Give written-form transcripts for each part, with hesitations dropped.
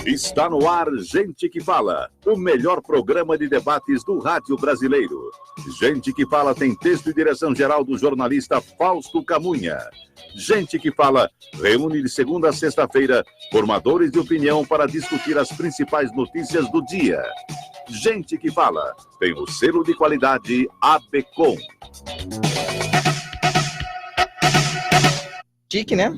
Está no ar Gente que Fala, o melhor programa de debates do rádio brasileiro. Gente que Fala tem texto e direção geral do jornalista Fausto Camunha. Gente que Fala reúne de segunda a sexta-feira formadores de opinião para discutir as principais notícias do dia. Gente que Fala tem o selo de qualidade ABCOM. Chique, né?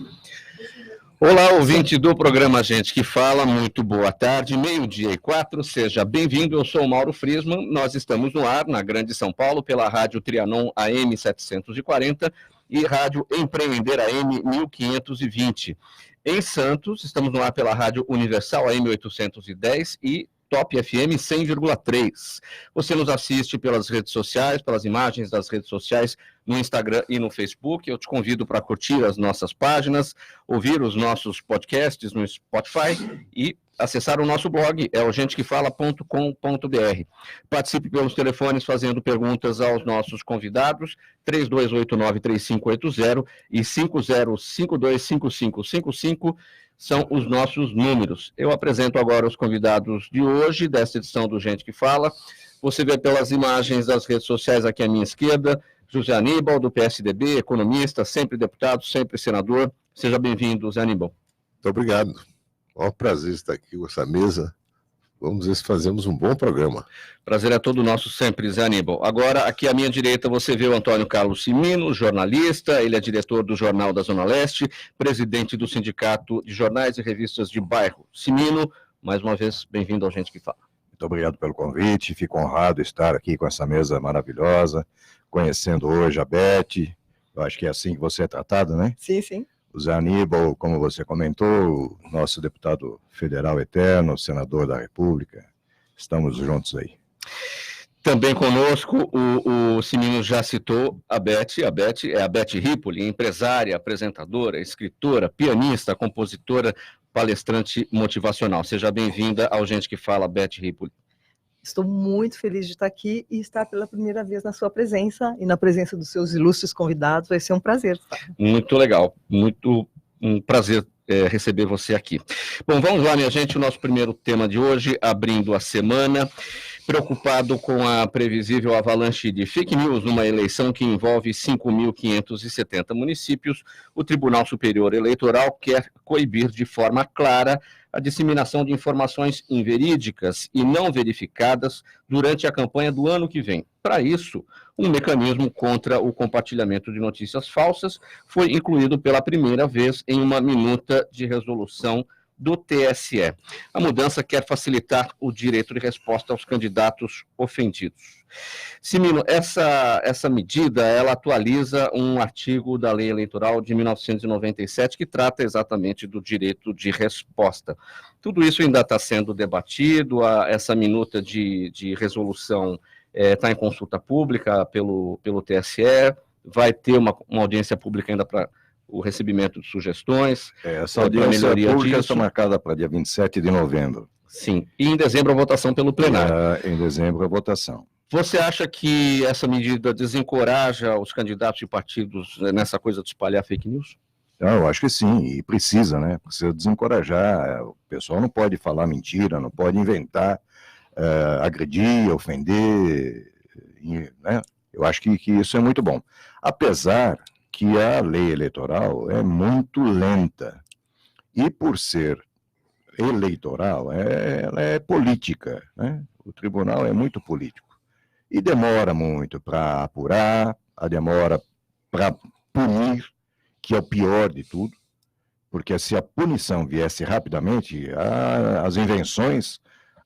Olá, ouvinte do programa Gente que Fala, muito boa tarde, 12:04, seja bem-vindo, eu sou o Mauro Friesman, nós estamos no ar, na Grande São Paulo, pela Rádio Trianon AM 740 e Rádio Empreender AM 1520. Em Santos, estamos no ar pela Rádio Universal AM 810 e Top FM 100,3. Você nos assiste pelas redes sociais, pelas imagens das redes sociais, no Instagram e no Facebook. Eu te convido para curtir as nossas páginas, ouvir os nossos podcasts no Spotify e acessar o nosso blog, é o gentequefala.com.br. Participe pelos telefones fazendo perguntas aos nossos convidados, 3289-3580 e 50525555 são os nossos números. Eu apresento agora os convidados de hoje, desta edição do Gente que Fala. Você vê pelas imagens das redes sociais aqui à minha esquerda, José Aníbal, do PSDB, economista, sempre deputado, sempre senador. Seja bem-vindo, Zé Aníbal. Muito obrigado. É um prazer estar aqui com essa mesa. Vamos ver se fazemos um bom programa. Prazer é todo nosso sempre, Zé Aníbal. Agora, aqui à minha direita, você vê o Antônio Carlos Cimino, jornalista, ele é diretor do Jornal da Zona Leste, presidente do Sindicato de Jornais e Revistas de Bairro. Cimino, mais uma vez, bem-vindo ao Gente que Fala. Muito obrigado pelo convite, fico honrado estar aqui com essa mesa maravilhosa, conhecendo hoje a Beth, eu acho que é assim que você é tratado, né? Sim, sim. O Zé Aníbal, como você comentou, nosso deputado federal eterno, senador da República, estamos juntos aí. Também conosco, o Cimino já citou a Beth é a Beth Ripoli, empresária, apresentadora, escritora, pianista, compositora, palestrante motivacional. Seja bem-vinda ao Gente que Fala, Beth Ripoli. Estou muito feliz de estar aqui e estar pela primeira vez na sua presença e na presença dos seus ilustres convidados. Vai ser um prazer. Tá? Muito legal, muito um prazer receber você aqui. Bom, vamos lá, minha gente, o nosso primeiro tema de hoje, abrindo a semana. Preocupado com a previsível avalanche de fake news numa eleição que envolve 5.570 municípios, o Tribunal Superior Eleitoral quer coibir de forma clara a disseminação de informações inverídicas e não verificadas durante a campanha do ano que vem. Para isso, um mecanismo contra o compartilhamento de notícias falsas foi incluído pela primeira vez em uma minuta de resolução do TSE. A mudança quer facilitar o direito de resposta aos candidatos ofendidos. Cimino, essa medida, ela atualiza um artigo da Lei Eleitoral de 1997 que trata exatamente do direito de resposta. Tudo isso ainda está sendo debatido, essa minuta de resolução está em consulta pública pelo TSE, vai ter uma audiência pública ainda para o recebimento de sugestões. Essa audiência pública está marcada para dia 27 de novembro. Sim, e em dezembro a votação pelo plenário. Em dezembro a votação. Você acha que essa medida desencoraja os candidatos e partidos nessa coisa de espalhar fake news? Eu acho que sim, e precisa, né? Precisa desencorajar. O pessoal não pode falar mentira, não pode inventar, agredir, ofender, né? Eu acho que isso é muito bom. Apesar que a lei eleitoral é muito lenta. E por ser eleitoral, ela é política, né? O tribunal é muito político. E demora muito para apurar, a demora para punir, que é o pior de tudo, porque se a punição viesse rapidamente, as invenções,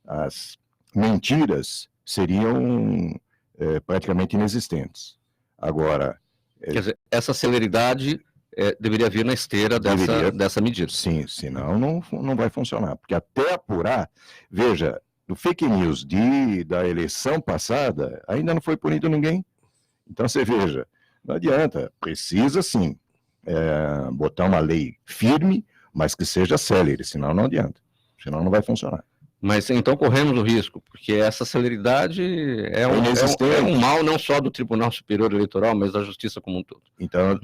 as mentiras seriam praticamente inexistentes. Agora, quer dizer, essa celeridade deveria vir na esteira dessa medida. Sim, senão não vai funcionar. Porque até apurar, veja, do fake news da eleição passada, ainda não foi punido ninguém. Então você veja, não adianta, precisa sim botar uma lei firme, mas que seja célere, senão não adianta, senão não vai funcionar. Mas então corremos o risco, porque essa celeridade é um mal não só do Tribunal Superior Eleitoral, mas da Justiça como um todo. Então,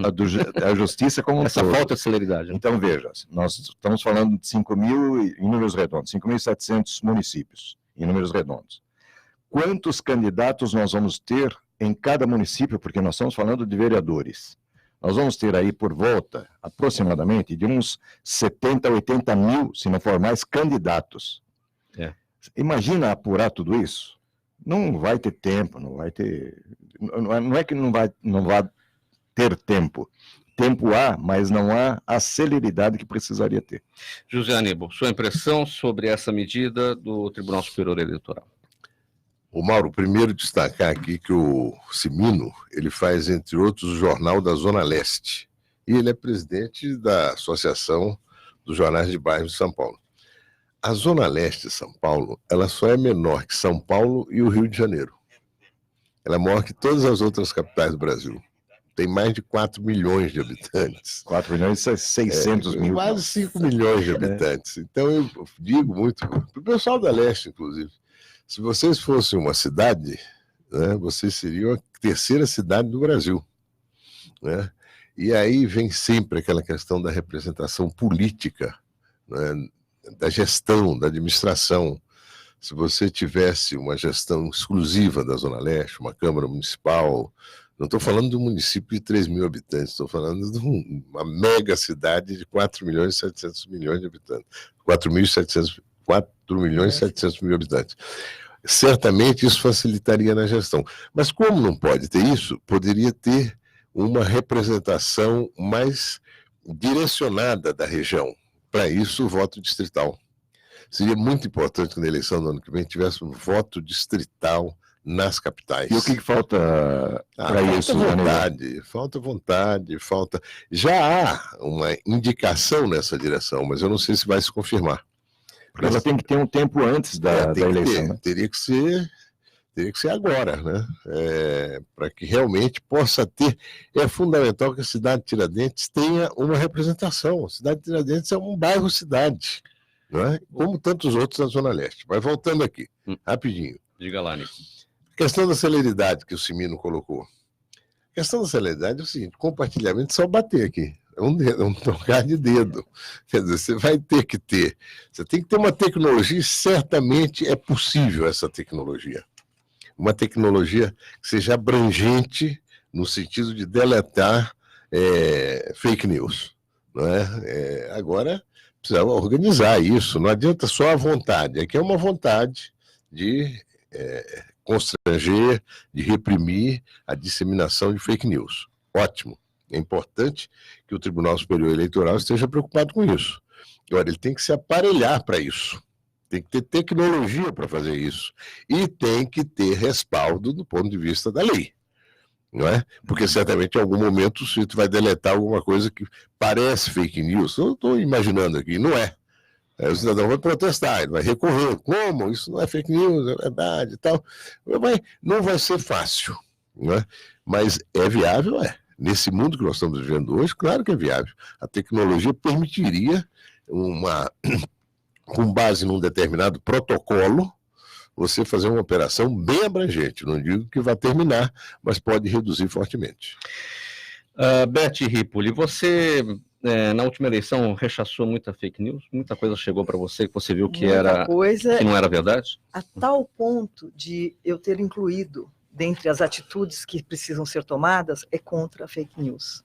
a Justiça como um essa todo. falta de celeridade. Então, veja, nós estamos falando de 5.000, em números redondos, 5.700 municípios, em números redondos. Quantos candidatos nós vamos ter em cada município, porque nós estamos falando de vereadores? Nós vamos ter aí por volta, aproximadamente, de uns 70, 80 mil, se não for mais, candidatos. Imagina apurar tudo isso? Não vai ter tempo, não vai ter... Não é que não vai ter tempo. Tempo há, mas não há a celeridade que precisaria ter. José Aníbal, sua impressão sobre essa medida do Tribunal Superior Eleitoral? O Mauro, primeiro destacar aqui que o Cimino, ele faz, entre outros, o Jornal da Zona Leste. E ele é presidente da Associação dos Jornais de Bairro de São Paulo. A Zona Leste de São Paulo, ela só é menor que São Paulo e o Rio de Janeiro. Ela é maior que todas as outras capitais do Brasil. Tem mais de 4 milhões de habitantes. 4 milhões e 600 mil. Quase 5 milhões de habitantes. Então, eu digo muito, para o pessoal da Leste, inclusive, se vocês fossem uma cidade, né, vocês seriam a terceira cidade do Brasil. Né? E aí vem sempre aquela questão da representação política, né, da gestão, da administração. Se você tivesse uma gestão exclusiva da Zona Leste, uma Câmara Municipal, não estou falando de um município de 3 mil habitantes, estou falando de uma mega cidade de 4 milhões e 700 milhões de habitantes. 4 milhões e 700 mil habitantes. Certamente isso facilitaria na gestão. Mas como não pode ter isso, poderia ter uma representação mais direcionada da região. Para isso, o voto distrital. Seria muito importante que na eleição do ano que vem tivesse um voto distrital nas capitais. E o que falta para isso? Falta vontade. Já há uma indicação nessa direção, mas eu não sei se vai se confirmar. Porque ela tem que ter um tempo antes da eleição. Né? Teria que ser agora, né? Para que realmente possa ter. É fundamental que a cidade de Tiradentes tenha uma representação. A cidade de Tiradentes é um bairro-cidade, não é? Como tantos outros da Zona Leste. Mas voltando aqui, rapidinho. Diga lá, Nico. A questão da celeridade que o Cimino colocou. A questão da celeridade é o seguinte: compartilhamento é só bater aqui. É um tocar de dedo. Quer dizer, você vai ter que ter. Você tem que ter uma tecnologia, e certamente é possível essa tecnologia. Uma tecnologia que seja abrangente no sentido de deletar fake news. Não é? Agora, precisa organizar isso. Não adianta só a vontade. Aqui é uma vontade de constranger, de reprimir a disseminação de fake news. Ótimo. É importante que o Tribunal Superior Eleitoral esteja preocupado com isso. Agora, ele tem que se aparelhar para isso. Tem que ter tecnologia para fazer isso. E tem que ter respaldo do ponto de vista da lei. Não é? Porque certamente em algum momento o sujeito vai deletar alguma coisa que parece fake news. Eu estou imaginando aqui, não é. O cidadão vai protestar, ele vai recorrer. Como? Isso não é fake news, é verdade e tal. Não vai ser fácil. Não é? Mas é viável, é. Nesse mundo que nós estamos vivendo hoje, claro que é viável. A tecnologia permitiria, com base num determinado protocolo, você fazer uma operação bem abrangente. Não digo que vai terminar, mas pode reduzir fortemente. Beth Ripoli, você, na última eleição, rechaçou muita fake news? Muita coisa chegou para você que você viu que não era verdade? A tal ponto de eu ter incluído dentre as atitudes que precisam ser tomadas, é contra a fake news.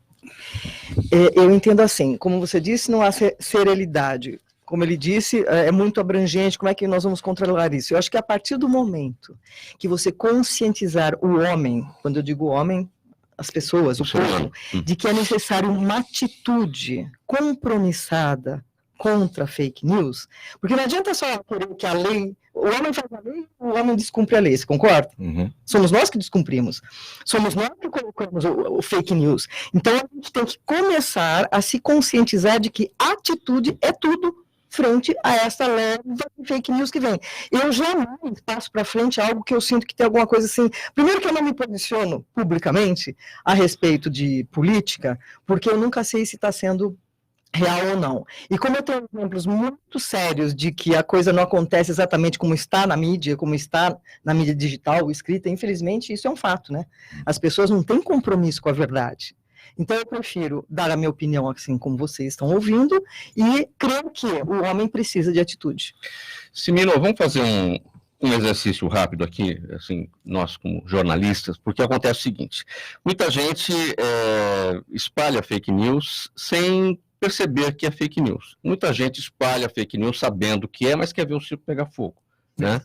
Eu entendo assim, como você disse, não há serenidade. Como ele disse, é muito abrangente, como é que nós vamos controlar isso? Eu acho que a partir do momento que você conscientizar o homem, quando eu digo homem, as pessoas, o povo, de que é necessário uma atitude compromissada contra a fake news, porque não adianta só querer que a lei, o homem faz a lei, o homem descumpre a lei, você concorda? Uhum. Somos nós que descumprimos, somos nós que colocamos o fake news. Então a gente tem que começar a se conscientizar de que atitude é tudo frente a essa leva de fake news que vem. Eu jamais passo para frente algo que eu sinto que tem alguma coisa assim. Primeiro que eu não me posiciono publicamente a respeito de política, porque eu nunca sei se está sendo real ou não. E como eu tenho exemplos muito sérios de que a coisa não acontece exatamente como está na mídia, como está na mídia digital, escrita, infelizmente isso é um fato, né? As pessoas não têm compromisso com a verdade. Então eu prefiro dar a minha opinião, assim como vocês estão ouvindo, e creio que o homem precisa de atitude. Simino, vamos fazer um exercício rápido aqui, assim, nós como jornalistas, porque acontece o seguinte, muita gente espalha fake news sem perceber que é fake news. Muita gente espalha fake news sabendo que é, mas quer ver o circo pegar fogo, né?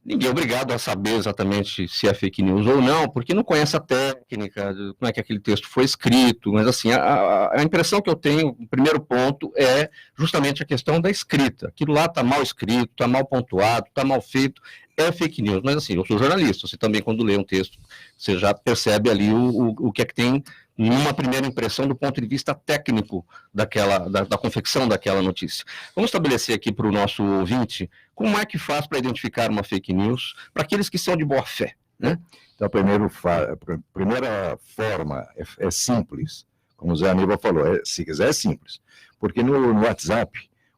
Ninguém é obrigado a saber exatamente se é fake news ou não, porque não conhece a técnica, como é que aquele texto foi escrito, mas assim, a impressão que eu tenho, o primeiro ponto é justamente a questão da escrita. Aquilo lá está mal escrito, está mal pontuado, está mal feito, é fake news. Mas assim, eu sou jornalista, você também quando lê um texto, você já percebe ali o que é que tem numa primeira impressão do ponto de vista técnico da confecção daquela notícia. Vamos estabelecer aqui para o nosso ouvinte como é que faz para identificar uma fake news para aqueles que são de boa fé, né? Então, a primeira forma é simples, como o Zé Aníbal falou, se quiser é simples, porque no WhatsApp,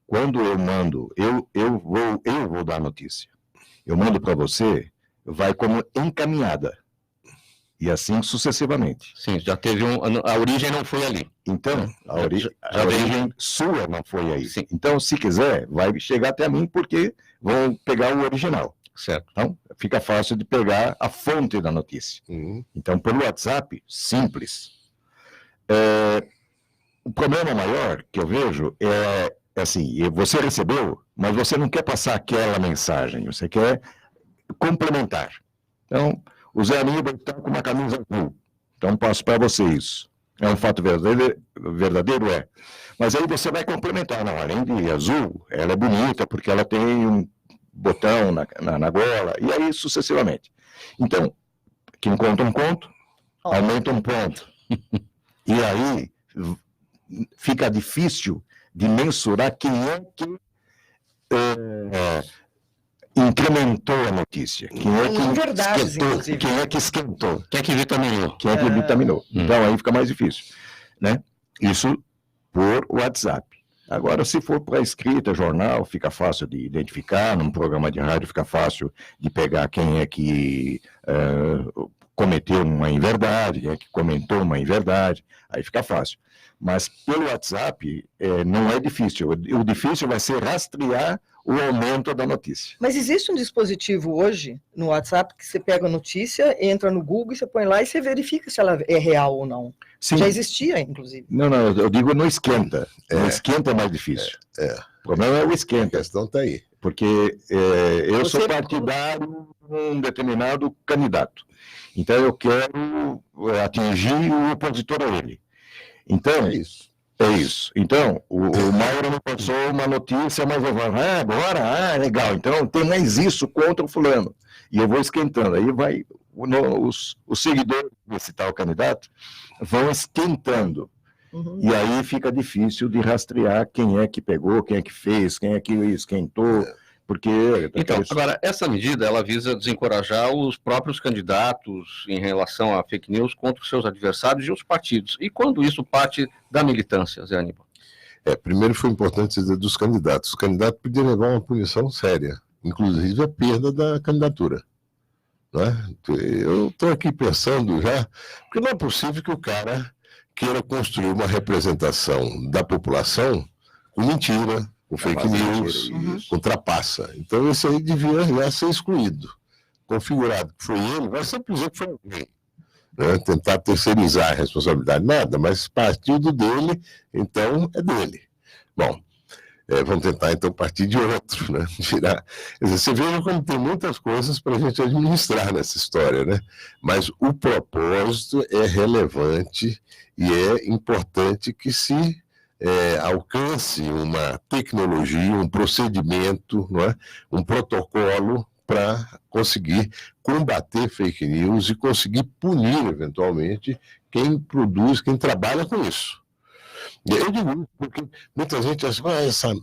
quando eu mando, eu vou dar a notícia, eu mando para você, vai como encaminhada. E assim sucessivamente. Sim, já teve a origem não foi ali. Então, a origem sua não foi aí. Sim. Então, se quiser, vai chegar até mim, porque vão pegar o original. Certo. Então, fica fácil de pegar a fonte da notícia. Então, pelo WhatsApp, simples. O problema maior que eu vejo é assim, você recebeu, mas você não quer passar aquela mensagem, você quer complementar. Então, o Zé Aníbal está com uma camisa azul. Então, passo para você isso. É um fato verdadeiro? É. Mas aí você vai complementar. Não, além de azul, ela é bonita porque ela tem um botão na gola, e aí sucessivamente. Então, quem conta um conto, aumenta um ponto. E aí fica difícil de mensurar quem é que incrementou a notícia. Quem é que esquentou? Quem é que esquentou? Quem é que vitaminou? Quem é que vitaminou? Então aí fica mais difícil, né? Isso por WhatsApp. Agora, se for para escrita, jornal, fica fácil de identificar, num programa de rádio fica fácil de pegar quem é que cometeu uma inverdade, quem é que comentou uma inverdade, aí fica fácil. Mas pelo WhatsApp não é difícil. O difícil vai ser rastrear o aumento da notícia. Mas existe um dispositivo hoje no WhatsApp que você pega a notícia, entra no Google, você põe lá e você verifica se ela é real ou não. Sim. Já existia, inclusive. Não, eu digo no esquenta. O esquenta é mais difícil. O problema é o esquenta. A questão está aí. Porque eu sou partidário de um determinado candidato. Então eu quero atingir o opositor a ele. Então, é isso. Então, o Mauro me passou uma notícia, mas eu falo, agora, legal, então tem mais isso contra o fulano. E eu vou esquentando. Aí vai, os seguidores desse tal candidato vão esquentando. E aí fica difícil de rastrear quem é que pegou, quem é que fez, quem é que esquentou. Porque... Então, agora, essa medida, ela visa desencorajar os próprios candidatos em relação a fake news contra os seus adversários e os partidos. E quando isso parte da militância, Zé Aníbal? Primeiro foi importante dizer dos candidatos. O candidato podia levar uma punição séria, inclusive a perda da candidatura. Não é? Eu estou aqui pensando já, porque não é possível que o cara queira construir uma representação da população com mentira, com fake news, com trapaça. Então, esse aí devia já ser excluído. Configurado que foi ele, vai sempre dizer que foi alguém. Né? Tentar terceirizar a responsabilidade, nada, mas partido dele, então, é dele. Bom, vamos tentar, então, partir de outro, né? Tirar. Quer dizer, você vê como tem muitas coisas para a gente administrar nessa história, né? Mas o propósito é relevante e é importante que se alcance uma tecnologia, um procedimento, não é? Um protocolo para conseguir combater fake news e conseguir punir, eventualmente, quem produz, quem trabalha com isso. Eu digo porque muita gente acha que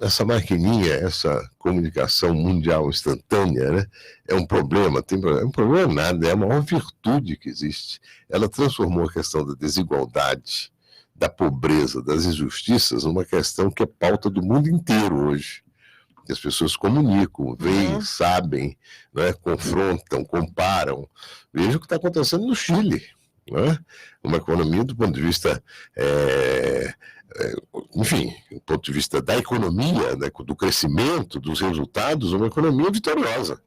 essa maquininha, essa comunicação mundial instantânea, né, é um problema. Um problema nada, é a maior virtude que existe. Ela transformou a questão da desigualdade, da pobreza, das injustiças, uma questão que é pauta do mundo inteiro hoje. Que as pessoas comunicam, veem, sabem, né, confrontam, comparam. Veja o que está acontecendo no Chile. Né? Uma economia do ponto de vista, enfim, do ponto de vista da economia, né, do crescimento, dos resultados, uma economia vitoriosa.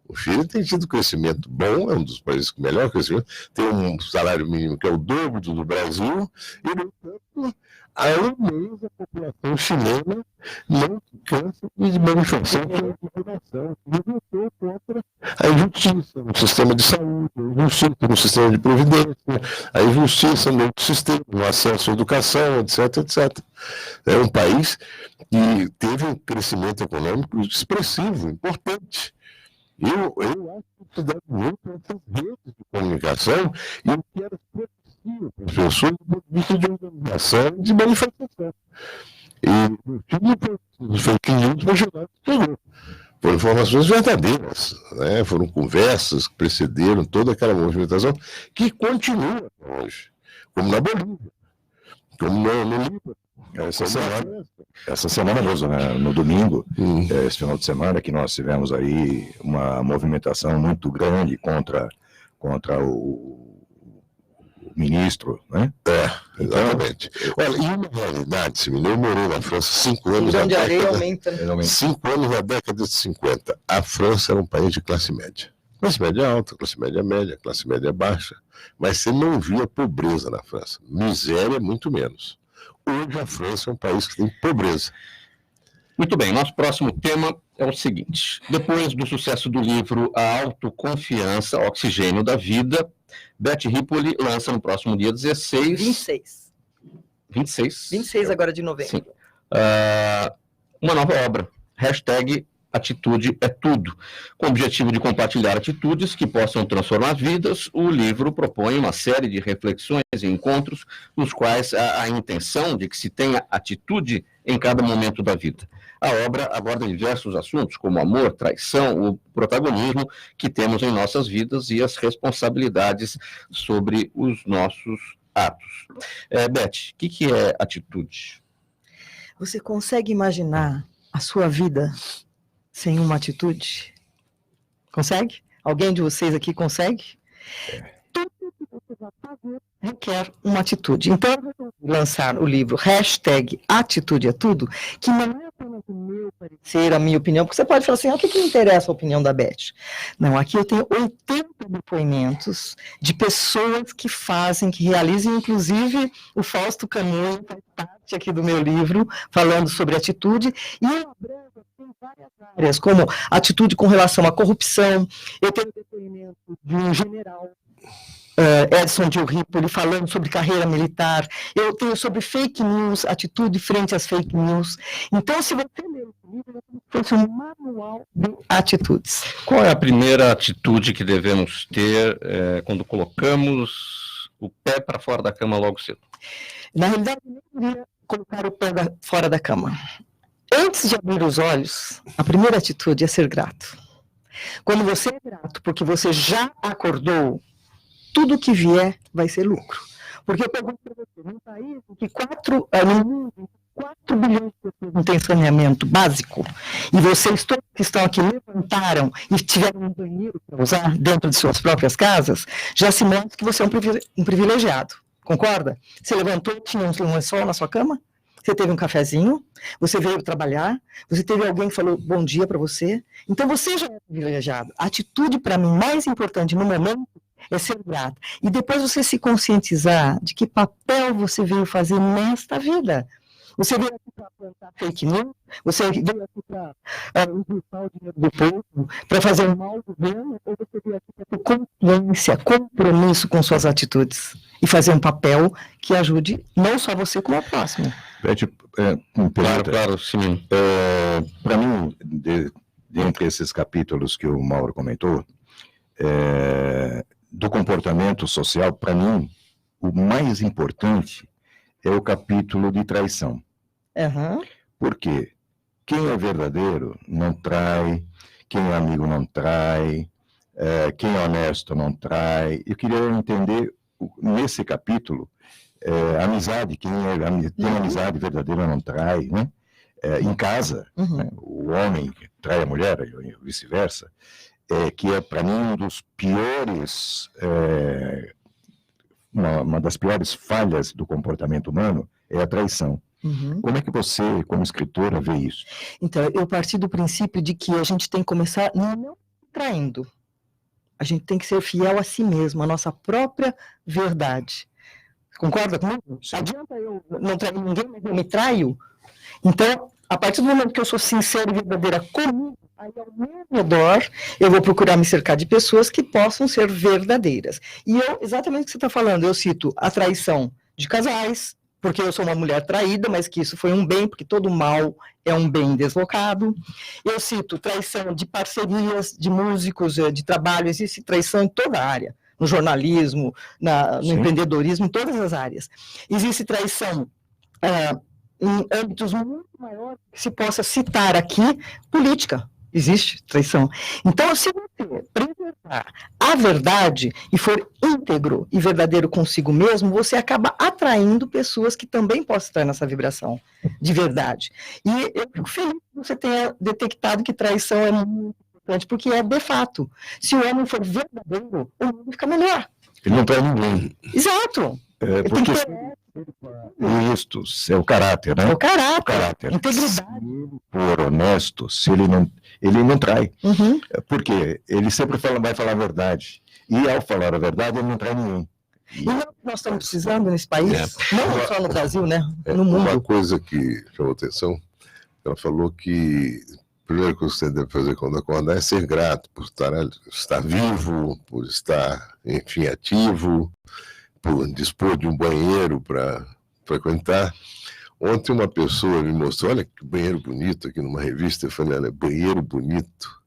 O Chile tem tido crescimento bom, é um dos países com melhor crescimento, tem um salário mínimo que é o dobro do Brasil, e, no entanto, há um mês a população chilena não se cansa de manifestar sua indignação, revoltou contra a injustiça no sistema de saúde, a injustiça no sistema de previdência, a injustiça no sistema, no acesso à educação, etc, etc. É um país que teve um crescimento econômico expressivo, importante. Eu acho que isso deve muito a essas redes de comunicação e o que era propício para as pessoas do ponto de vista de organização e de manifestação. E os fake news foi gerado tudo. Foram informações verdadeiras, né? Foram conversas que precederam toda aquela movimentação que continua hoje, como na Bolívia, como no Líbano. Essa semana mesmo, né, no domingo, esse final de semana, que nós tivemos aí uma movimentação muito grande contra o ministro, né? Exatamente. Olha, e uma realidade, eu morei na França 5 anos. Grão de areia aumenta. 5 anos na década de 50. A França era um país de classe média. Classe média alta, classe média média, classe média baixa. Mas você não via pobreza na França. Miséria, muito menos. Hoje a França é um país que tem pobreza. Muito bem, nosso próximo tema é o seguinte. Depois do sucesso do livro A Autoconfiança, Oxigênio da Vida, Beth Ripoli lança no próximo dia 26 agora de novembro. Sim. Uma nova obra, #Atitude é Tudo. Com o objetivo de compartilhar atitudes que possam transformar vidas, o livro propõe uma série de reflexões e encontros nos quais há a intenção de que se tenha atitude em cada momento da vida. A obra aborda diversos assuntos, como amor, traição, o protagonismo que temos em nossas vidas e as responsabilidades sobre os nossos atos. Beth, o que é atitude? Você consegue imaginar a sua vida sem uma atitude? Consegue? Alguém de vocês aqui consegue? Tudo que você vai fazer requer uma atitude. Então, eu vou lançar o livro #Atitude é Tudo, que não é apenas o meu parecer, a minha opinião, porque você pode falar assim, o que interessa a opinião da Beth? Não, aqui eu tenho 80 depoimentos de pessoas que fazem, que realizam, inclusive o Fausto Camunha faz parte aqui do meu livro, falando sobre atitude, e eu abranjo assim, várias áreas, como atitude com relação à corrupção. Eu tenho depoimento de um general, Edson Gil Ripoli, falando sobre carreira militar. Eu tenho sobre fake news, atitude frente às fake news. Então, se você ler esse livro, é como se fosse um manual de atitudes. Qual é a primeira atitude que devemos ter quando colocamos o pé para fora da cama logo cedo? Na realidade, eu não queria colocar o pé fora da cama. Antes de abrir os olhos, a primeira atitude é ser grato. Quando você é grato porque você já acordou, tudo que vier vai ser lucro. Porque eu pergunto para você, num país em que 4 bilhões de pessoas não têm saneamento básico, e vocês todos que estão aqui levantaram e tiveram um banheiro para usar dentro de suas próprias casas, já se mostra que você é um privilegiado. Concorda? Você levantou, tinha um lençol na sua cama? Você teve um cafezinho, você veio trabalhar, você teve alguém que falou bom dia para você, então você já é privilegiado. A atitude, para mim, mais importante no momento é ser grato. E depois você se conscientizar de que papel você veio fazer nesta vida. Você veio aqui para plantar fake news, você veio aqui para usurpar o dinheiro do povo, para fazer um mau governo, ou você veio aqui para ter consciência, compromisso com suas atitudes e fazer um papel que ajude não só você, como o próximo. Beth, Claro, sim. Para mim, dentre esses capítulos que o Mauro comentou, do comportamento social, para mim, o mais importante é o capítulo de traição. Uhum. Por quê? Quem é verdadeiro não trai, quem é amigo não trai, quem é honesto não trai. Eu queria entender, nesse capítulo, Amizade, quem tem amizade verdadeira não trai, né? Em casa, né? O homem trai a mulher, e vice-versa, que é, para mim, um dos piores, uma das piores falhas do comportamento humano é a traição. Como é que você, como escritora, vê isso? Então, eu parti do princípio de que a gente tem que começar não traindo. A gente tem que ser fiel a si mesmo, a nossa própria verdade. Concorda comigo? Sim. Adianta eu não trair ninguém, mas eu me traio? Então, a partir do momento que eu sou sincera e verdadeira comigo, aí ao meu redor, eu vou procurar me cercar de pessoas que possam ser verdadeiras. E exatamente o que você está falando, eu cito a traição de casais, porque eu sou uma mulher traída, mas que isso foi um bem, porque todo mal é um bem deslocado. Eu cito traição de parcerias, de músicos, de trabalho, existe traição em toda a área, no jornalismo, no empreendedorismo, em todas as áreas. Existe traição em âmbitos muito maiores, que se possa citar aqui, política. Existe traição. Então, se você preservar a verdade e for íntegro e verdadeiro consigo mesmo, você acaba atraindo pessoas que também possam estar nessa vibração de verdade. E eu fico feliz que você tenha detectado que traição é muito importante, porque é de fato. Se o homem for verdadeiro, o mundo fica melhor. Ele não trai ninguém. Exato. Porque isto é o caráter, né? É o caráter. Integridade. Se ele for honesto, se ele não trai. Porque ele sempre vai falar a verdade. E ao falar a verdade, ele não trai ninguém. E nós estamos precisando nesse país, não só no Brasil, né? No mundo. Uma coisa que chamou atenção, ela falou que a primeira coisa que você deve fazer quando acordar é ser grato por estar vivo, por estar, enfim, ativo, por dispor de um banheiro para frequentar. Ontem uma pessoa me mostrou, olha que banheiro bonito aqui numa revista, eu falei, olha, banheiro bonito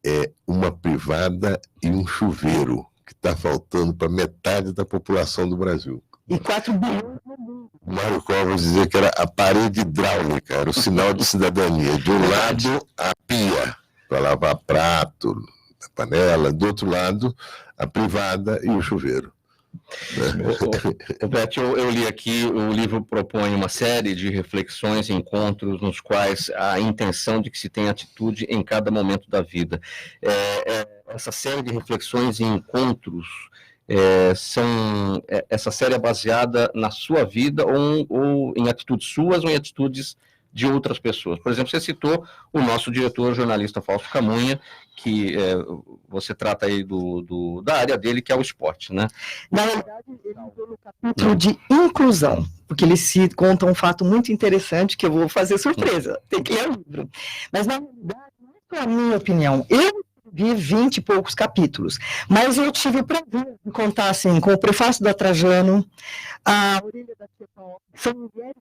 é uma privada e um chuveiro, que está faltando para metade da população do Brasil. E 4 bilhões no mundo. Mário Covas dizia que era a parede hidráulica, era o sinal de cidadania. De um lado, a pia, para lavar prato, a panela, do outro lado, a privada e o chuveiro. Beth, eu li aqui, o livro propõe uma série de reflexões e encontros nos quais a intenção de que se tenha atitude em cada momento da vida. Essa série de reflexões e encontros, essa série é baseada na sua vida ou em atitudes suas ou em atitudes de outras pessoas. Por exemplo, você citou o nosso diretor jornalista Fausto Camunha, que você trata aí da área dele, que é o esporte, né? Na realidade, ele entrou no capítulo de inclusão, porque ele se conta um fato muito interessante, que eu vou fazer surpresa, tem que ler o livro. Mas, na realidade, não é só a minha opinião. Eu vi 20 e poucos capítulos, mas eu tive o prazer de contar, assim, com o prefácio da Trajano, a Orelha da Tia, são mulheres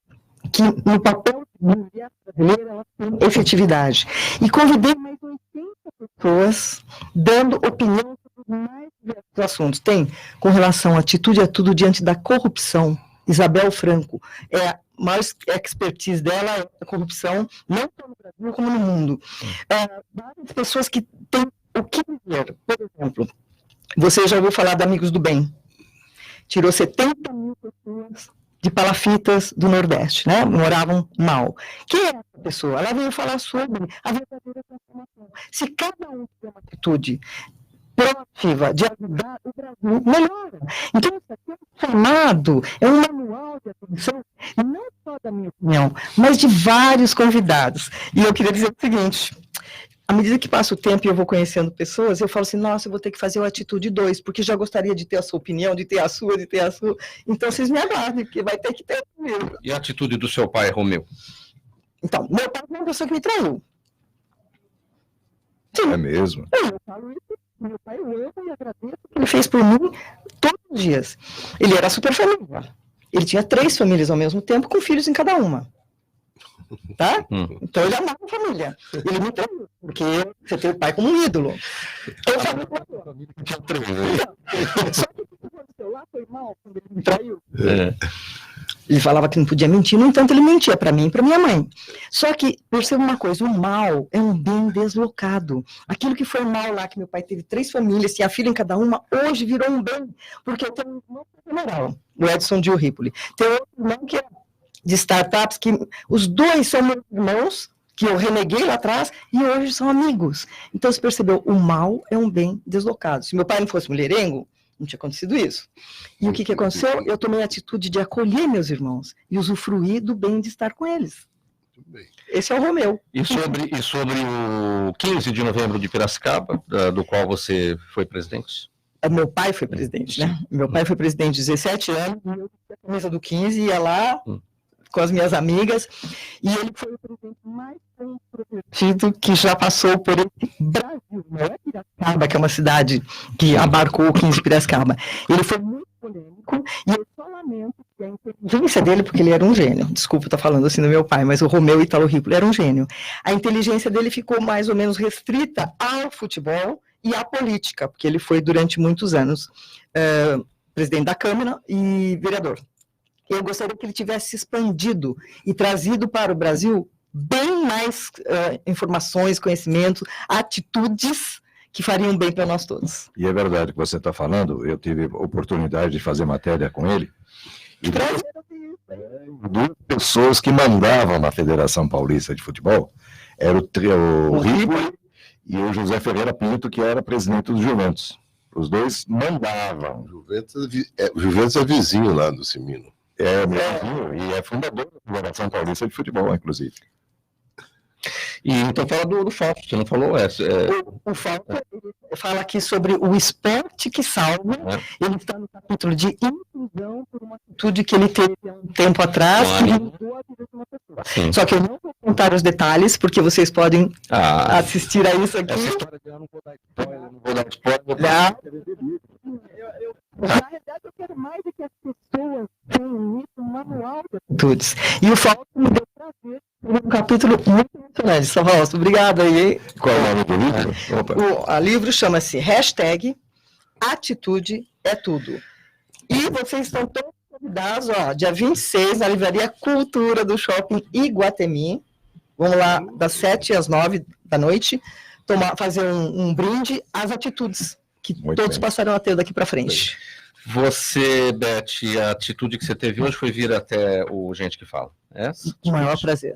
que, no papel de mulher brasileira, ela tem efetividade. E convidei mais 80 pessoas dando opinião sobre os mais diversos assuntos. Tem com relação à atitude a tudo diante da corrupção. Isabel Franco, a maior expertise dela é a corrupção, não só no Brasil, como no mundo. Várias pessoas que têm o que dizer. Por exemplo, você já ouviu falar de Amigos do Bem? Tirou 70 mil pessoas de palafitas do Nordeste, né? Moravam mal. Quem é essa pessoa? Ela veio falar sobre a verdadeira transformação. Se cada um tiver uma atitude proativa de ajudar o Brasil, melhora. Então, isso aqui é um chamado, é um manual de atenção, não só da minha opinião, mas de vários convidados. E eu queria dizer o seguinte: à medida que passa o tempo e eu vou conhecendo pessoas, eu falo assim, nossa, eu vou ter que fazer o Atitude 2, porque já gostaria de ter a sua opinião, de ter a sua, de ter a sua. Então, vocês me aguardem, porque vai ter que ter o meu. E a atitude do seu pai, Romeu? Então, meu pai foi uma pessoa que me traiu. Sim. É mesmo? Eu falo isso, meu pai, eu amo e agradeço o que ele fez por mim todos os dias. Ele era super família. Ele tinha 3 famílias ao mesmo tempo, com filhos em cada uma. Tá? Então ele amava a família. Ele me traiu, porque você tem o pai como um ídolo. Eu falei com a família que tinha 3. Só que o que aconteceu lá foi mal quando ele me traiu. Ele falava que não podia mentir, no entanto, ele mentia para mim e para minha mãe. Só que, perceba uma coisa, o mal é um bem deslocado. Aquilo que foi mal lá, que meu pai teve 3 famílias, tinha filho em cada uma, hoje virou um bem, porque eu tenho um irmão general, o Edson Gil Ripoli. Tem outro irmão que é de startups, que os 2 são meus irmãos, que eu reneguei lá atrás, e hoje são amigos. Então, você percebeu, o mal é um bem deslocado. Se meu pai não fosse mulherengo, não tinha acontecido isso. E o que aconteceu? Eu tomei a atitude de acolher meus irmãos e usufruir do bem de estar com eles. Esse é o Romeu. E sobre o 15 de novembro de Piracicaba, do qual você foi presidente? Meu pai foi presidente, né? Meu pai foi presidente 17 anos, e eu tinha a camisa do 15, ia lá com as minhas amigas, e ele foi o presidente mais comprometido que já passou por esse Brasil, não é Piracicaba, que é uma cidade que abarcou o 15 de Piracicaba. Ele foi muito polêmico, e eu só lamento que a inteligência dele, porque ele era um gênio, desculpa estar falando assim do meu pai, mas o Romeu Ítalo Ripoli era um gênio. A inteligência dele ficou mais ou menos restrita ao futebol e à política, porque ele foi durante muitos anos presidente da Câmara e vereador. Eu gostaria que ele tivesse expandido e trazido para o Brasil bem mais informações, conhecimentos, atitudes que fariam bem para nós todos. E é verdade o que você está falando, eu tive a oportunidade de fazer matéria com ele, e 2 pessoas que mandavam na Federação Paulista de Futebol, era o Ripoli e o José Ferreira Pinto, que era presidente do Juventus. Os 2 mandavam. O Juventus é vizinho lá do Cimino. É meu vizinho, e é fundador da Federação Paulista de Futebol, inclusive. E então fala do Fausto, você não falou? O Fausto fala aqui sobre o esporte que salva. Ele está no capítulo de inclusão por uma atitude que ele teve há um tempo atrás, que mudou a vida de uma pessoa. Sim. Só que eu não vou contar os detalhes, porque vocês podem assistir a isso aqui. Essa história de eu não vou dar spoiler, Na realidade, eu quero mais do que as pessoas tenham isso, um manual de atitudes. E o Fausto me deu prazer um capítulo muito emocionante. São Fausto, obrigado aí. Qual é o nome do livro? O livro chama-se #Atitude é Tudo. E vocês estão todos convidados, dia 26, na Livraria Cultura do Shopping Iguatemi. Vamos lá, das 7 às 9 da noite, fazer um brinde às atitudes que Muito todos bem. passarão a ter daqui para frente. Você, Beth, a atitude que você teve hoje foi vir até o Gente que Fala. O maior prazer.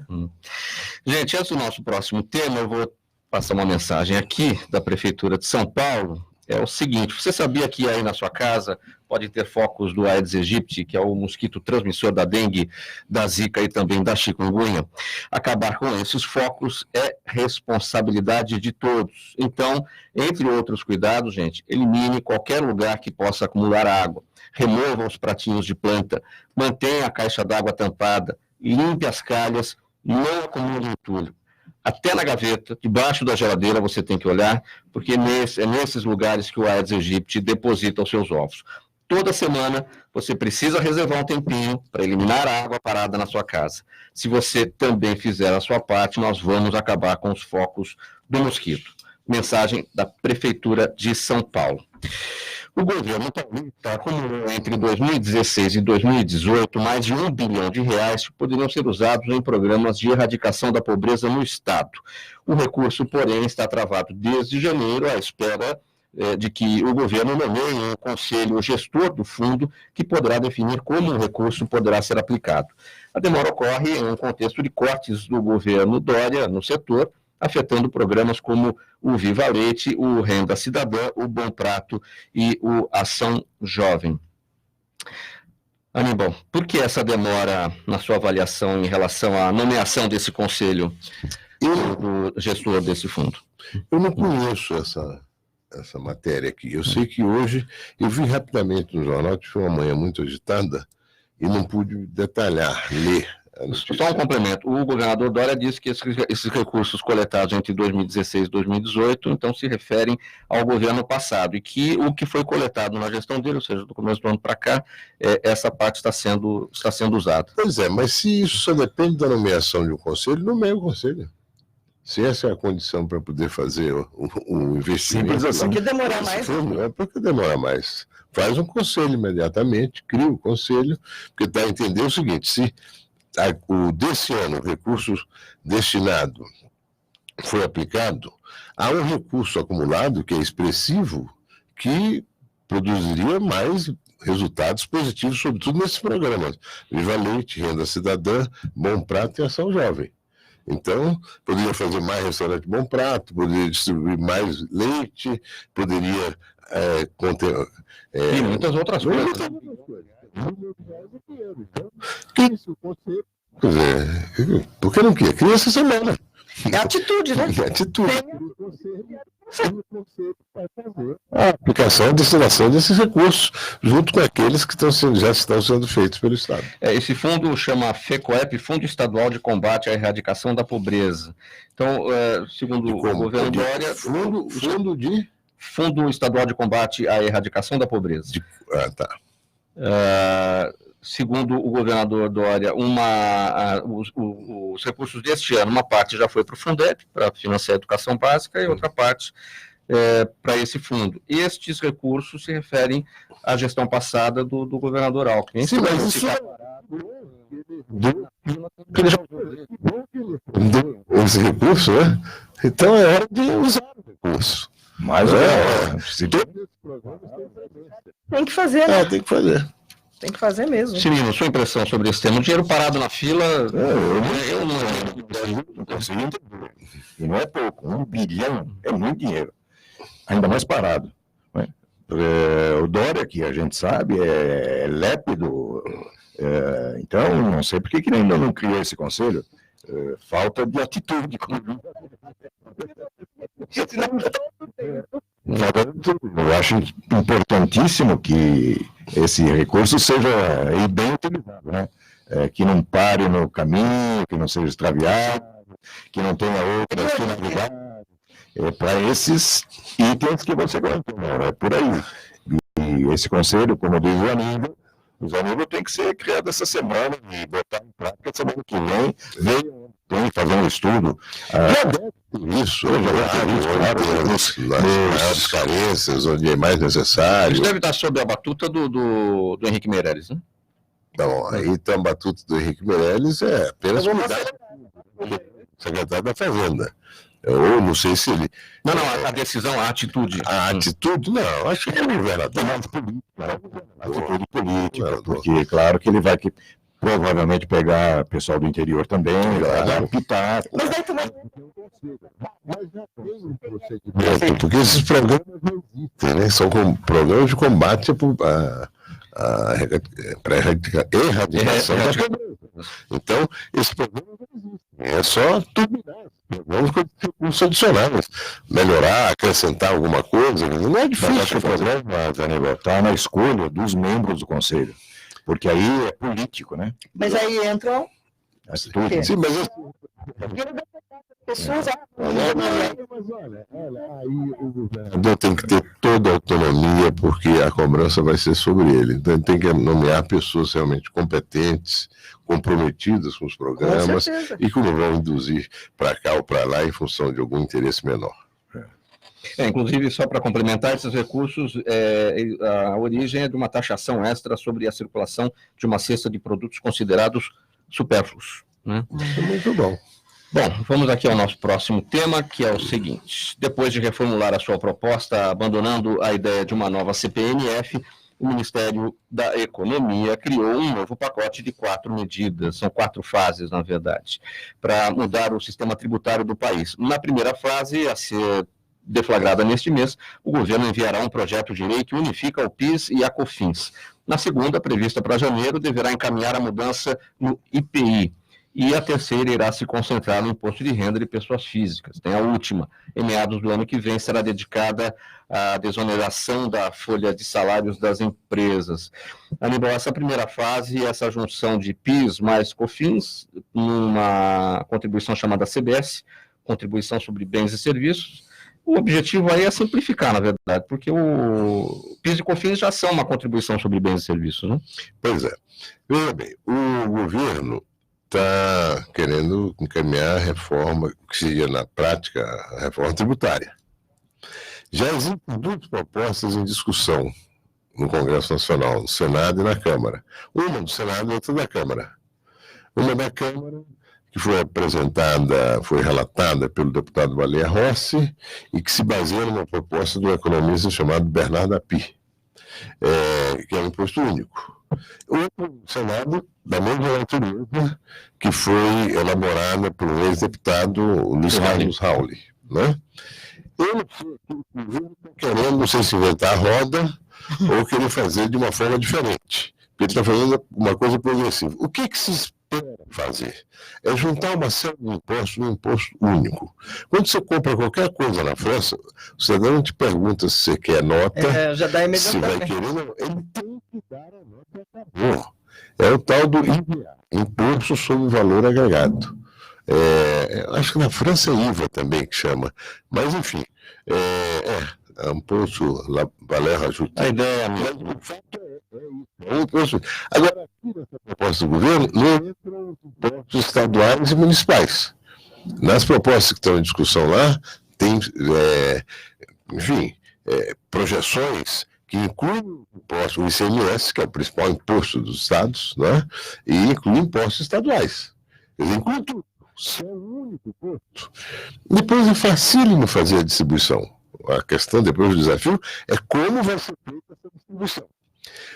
Gente, antes do nosso próximo tema, eu vou passar uma mensagem aqui da Prefeitura de São Paulo. É o seguinte, você sabia que aí na sua casa pode ter focos do Aedes aegypti, que é o mosquito transmissor da dengue, da zika e também da chikungunya? Acabar com esses focos é responsabilidade de todos. Então, entre outros cuidados, gente, elimine qualquer lugar que possa acumular água, remova os pratinhos de planta, mantenha a caixa d'água tampada, limpe as calhas, não acumule entulho. Até na gaveta, debaixo da geladeira, você tem que olhar, porque é nesses lugares que o Aedes aegypti deposita os seus ovos. Toda semana, você precisa reservar um tempinho para eliminar a água parada na sua casa. Se você também fizer a sua parte, nós vamos acabar com os focos do mosquito. Mensagem da Prefeitura de São Paulo. O governo paulista acumulou entre 2016 e 2018 mais de R$1 bilhão que poderiam ser usados em programas de erradicação da pobreza no Estado. O recurso, porém, está travado desde janeiro à espera de que o governo nomeie um conselho gestor do fundo que poderá definir como o recurso poderá ser aplicado. A demora ocorre em um contexto de cortes do governo Dória no setor, afetando programas como o Viva Leite, o Renda Cidadã, o Bom Prato e o Ação Jovem. Aníbal, por que essa demora na sua avaliação em relação à nomeação desse conselho do gestor desse fundo? Eu não conheço essa matéria aqui. Eu sei que hoje, eu vi rapidamente no jornal, que foi uma manhã muito agitada, e não pude detalhar, ler. Só um complemento. O governador Dória disse que esses recursos coletados entre 2016 e 2018, então, se referem ao governo passado, e que o que foi coletado na gestão dele, ou seja, do começo do ano para cá, essa parte está sendo usada. Pois é, mas se isso só depende da nomeação de um conselho, nomeia o conselho. Se essa é a condição para poder fazer o investimento... Simples assim. Por que demorar mais? É porque demora mais. Faz um conselho imediatamente, cria o conselho, porque está a entender o seguinte, se desse ano o recurso destinado foi aplicado, há um recurso acumulado que é expressivo, que produziria mais resultados positivos, sobretudo nesses programas. Viva Leite, Renda Cidadã, Bom Prato e Ação Jovem. Então, poderia fazer mais restaurante Bom Prato, poderia distribuir mais leite, poderia E muitas outras coisas. Quer dizer, por que não quer? Cria essa semana. É atitude, né? É atitude. A aplicação e destinação desses recursos, junto com aqueles que já estão sendo feitos pelo Estado. Esse fundo chama FECOEP, Fundo Estadual de Combate à Erradicação da Pobreza. Então, segundo o governo Dória... Fundo Estadual de Combate à Erradicação da Pobreza. Tá. Segundo o governador Dória, os recursos deste ano, uma parte já foi para o Fundeb, para financiar a educação básica, e outra parte para esse fundo. Estes recursos se referem à gestão passada do governador Alckmin. Sim, mas isso esse recurso, né? Então é hora de usar o recurso. Mas Tem que fazer, né? Tem que fazer. Tem que fazer mesmo. Cirino, sua impressão sobre esse tema? O dinheiro parado na fila, eu não consigo entender. E não é pouco, 1 bilhão é muito dinheiro. Ainda mais parado. Né? O Dória, que a gente sabe, é lépido. Então, não sei por que ele ainda não criou esse conselho. Falta de atitude. Eu acho importantíssimo que esse recurso seja bem utilizado, né? Que não pare no caminho, que não seja extraviado, que não tenha outras finalidades. Para esses itens que você comentou, é por aí. E esse conselho, como diz o Aníbal, os amigos têm que ser criados essa semana e botar em prática semana que vem. Tem que fazer um estudo. Isso, nas carências, onde é mais necessário. Isso deve estar sob a batuta do Henrique Meirelles, né? Então, aí então a batuta do Henrique Meirelles é apenas secretário da Fazenda. Eu não sei se ele... Não, a decisão, a atitude. A atitude, não, acho que é o governador. Atitude política, porque claro que ele vai provavelmente pegar pessoal do interior também, vai apitar. Mas aí também... Porque esses programas não existem, né? São programas de combate para erradicação da pobreza. Então, esse programa não existe. É só turbinar. Vamos com recursos adicionais. Melhorar, acrescentar alguma coisa. Não é difícil. O problema, Aníbal, está na escolha dos membros do Conselho. Porque aí é político, né? Mas aí entram... Sim, mas... Pessoas... Mas olha, aí o governador tem que ter toda a autonomia, porque a cobrança vai ser sobre ele. Então ele tem que nomear pessoas realmente competentes, comprometidas com os programas e que não vão induzir para cá ou para lá em função de algum interesse menor. Inclusive, só para complementar, esses recursos, a origem é de uma taxação extra sobre a circulação de uma cesta de produtos considerados supérfluos. Né? Muito bom. Bom, vamos aqui ao nosso próximo tema, que é o seguinte. Depois de reformular a sua proposta, abandonando a ideia de uma nova CPMF, o Ministério da Economia criou um novo pacote de 4 medidas, são 4 fases, na verdade, para mudar o sistema tributário do país. Na primeira fase, a ser deflagrada neste mês, o governo enviará um projeto de lei que unifica o PIS e a COFINS. Na segunda, prevista para janeiro, deverá encaminhar a mudança no IPI. E a terceira irá se concentrar no imposto de renda de pessoas físicas. Tem a última, em meados do ano que vem, será dedicada à desoneração da folha de salários das empresas. Aníbal, essa primeira fase, essa junção de PIS mais COFINS, numa contribuição chamada CBS, Contribuição sobre Bens e Serviços. O objetivo aí é simplificar, na verdade, porque o PIS e COFINS já são uma contribuição sobre bens e serviços, né? Pois é. Veja bem, o governo está querendo encaminhar a reforma, que seria na prática a reforma tributária. Já existem 2 propostas em discussão no Congresso Nacional, no Senado e na Câmara. Uma do Senado e outra da Câmara. Uma da Câmara, que foi apresentada, foi relatada pelo deputado Baleia Rossi, e que se baseia numa proposta de um economista chamado Bernardo Api, que é um imposto único. Outra do Senado, da mesma natureza, que foi elaborada por um ex-deputado, Luiz Carlos Rauli, né? Eu não sei, o governo está querendo, não sei se inventar a roda ou querer fazer de uma forma diferente. Porque ele está fazendo uma coisa progressiva. O que se espera fazer? É juntar uma série de impostos num imposto único. Quando você compra qualquer coisa na França, o cidadão não te pergunta se você quer nota, já dá se vai querer, não. Ele tem que dar a nota e acabou. É o tal do IVA, Imposto sobre Valor Agregado. Acho que na França é IVA também que chama, mas enfim, é um imposto Valeur Ajouté. A ideia É um imposto. Agora, aqui nessa proposta do governo, não entram impostos estaduais e municipais. Nas propostas que estão em discussão lá, tem, projeções que incluem o imposto, o ICMS, que é o principal imposto dos estados, né? E incluem impostos estaduais. Eles incluem tudo. Isso é o único imposto. Depois é facílimo fazer a distribuição. A questão, depois do desafio, é como vai ser feita essa distribuição.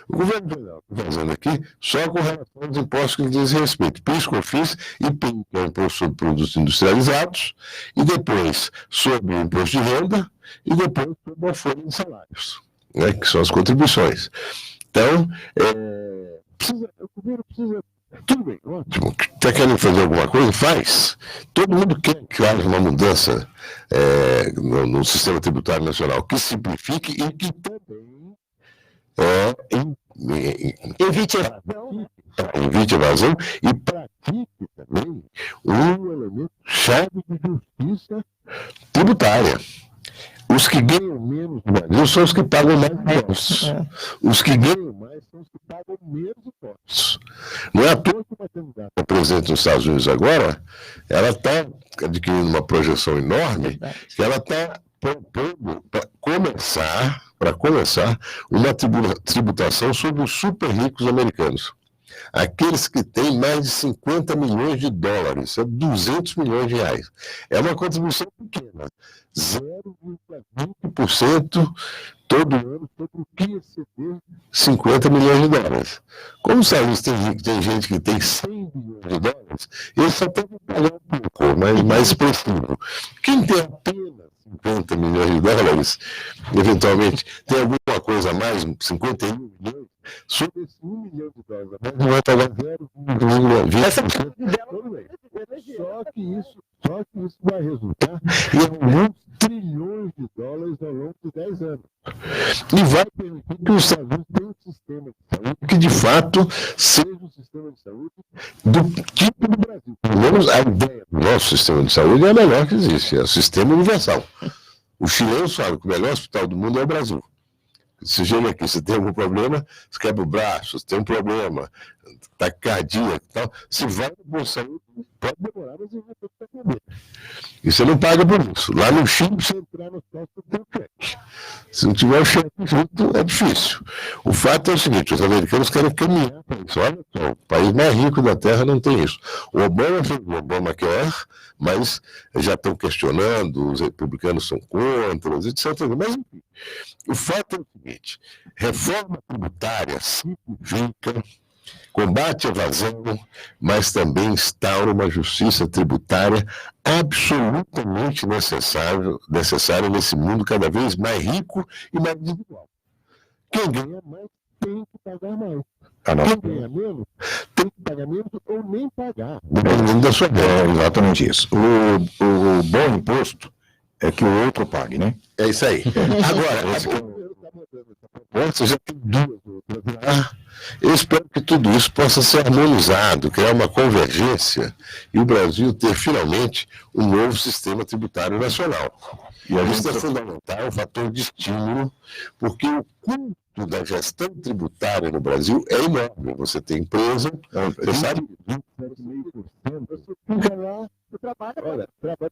O governo federal está fazendo aqui só com relação aos impostos que diz respeito. PIS, COFINS e PIN, que é o imposto sobre produtos industrializados, e depois sobre o imposto de renda, e depois sobre a folha de salários, né, que são as contribuições. Então, o governo precisa. Tudo bem, ótimo. Está querendo fazer alguma coisa? Faz. Todo mundo quer que haja uma mudança no sistema tributário nacional que simplifique e que também evite evasão e pratique também um elemento chave de justiça tributária. Os que ganham menos no Brasil são os que pagam mais impostos. Os que ganham mais são os que pagam menos impostos. Não é à toa que uma candidata presidente nos Estados Unidos agora, ela está adquirindo uma projeção enorme, que ela está propondo para começar, uma tributação sobre os super ricos americanos. Aqueles que têm mais de 50 milhões de dólares, 200 milhões de reais. É uma contribuição pequena, 0,20% todo ano sobre o que exceder 50 milhões de dólares. Como os Estados Unidos tem gente que tem 100 milhões de dólares, eles só têm que pagar um pouco, mas mais expressivo. Quem tem apenas 50 milhões de dólares, eventualmente tem alguma coisa a mais, 51 milhões, sobre esse 1 milhão de dólares, não vai pagar 0,20%. Só que isso vai resultar em alguns trilhões de dólares ao longo de 10 anos. E vai permitir que os Estados Unidos tenham um sistema de saúde que, de fato, seja um sistema de saúde do tipo do Brasil. Pelo menos a ideia do nosso sistema de saúde é a melhor que existe, é o sistema universal. O chileno sabe que o melhor hospital do mundo é o Brasil. Você chega aqui, você tem algum problema, você quebra o braço, você tem um problema, taquicardia e tal, você vai no Bolsa Saúde, pode demorar, mas você vai ter que atender. E você não paga por isso. Lá no Chile, você entrar no hospital, você tem o cheque. Se não tiver o cheque junto, é difícil. O fato é o seguinte, os americanos querem caminhar para isso. Olha só, o país mais rico da Terra não tem isso. O Obama fez o Obamacare, mas já estão questionando, os republicanos são contra, etc. Mas, enfim, o fato é o seguinte, reforma tributária simplifica, combate a evasão, mas também instaura uma justiça tributária absolutamente necessária nesse mundo cada vez mais rico e mais desigual. Quem ganha mais tem que pagar mais. Quem ganha menos tem que pagar menos ou nem pagar. Dependendo da sua ideia. É exatamente isso. O bom imposto é que o outro pague, né? É isso aí. Agora, você já tem 2 outras lá. Eu espero que tudo isso possa ser harmonizado, criar uma convergência e o Brasil ter finalmente um novo sistema tributário nacional. E isso é fundamental, é um fator de estímulo, porque o custo da gestão tributária no Brasil é enorme. Você tem empresa, você sabe... 27,5%. Fica lá, você trabalha. Olha,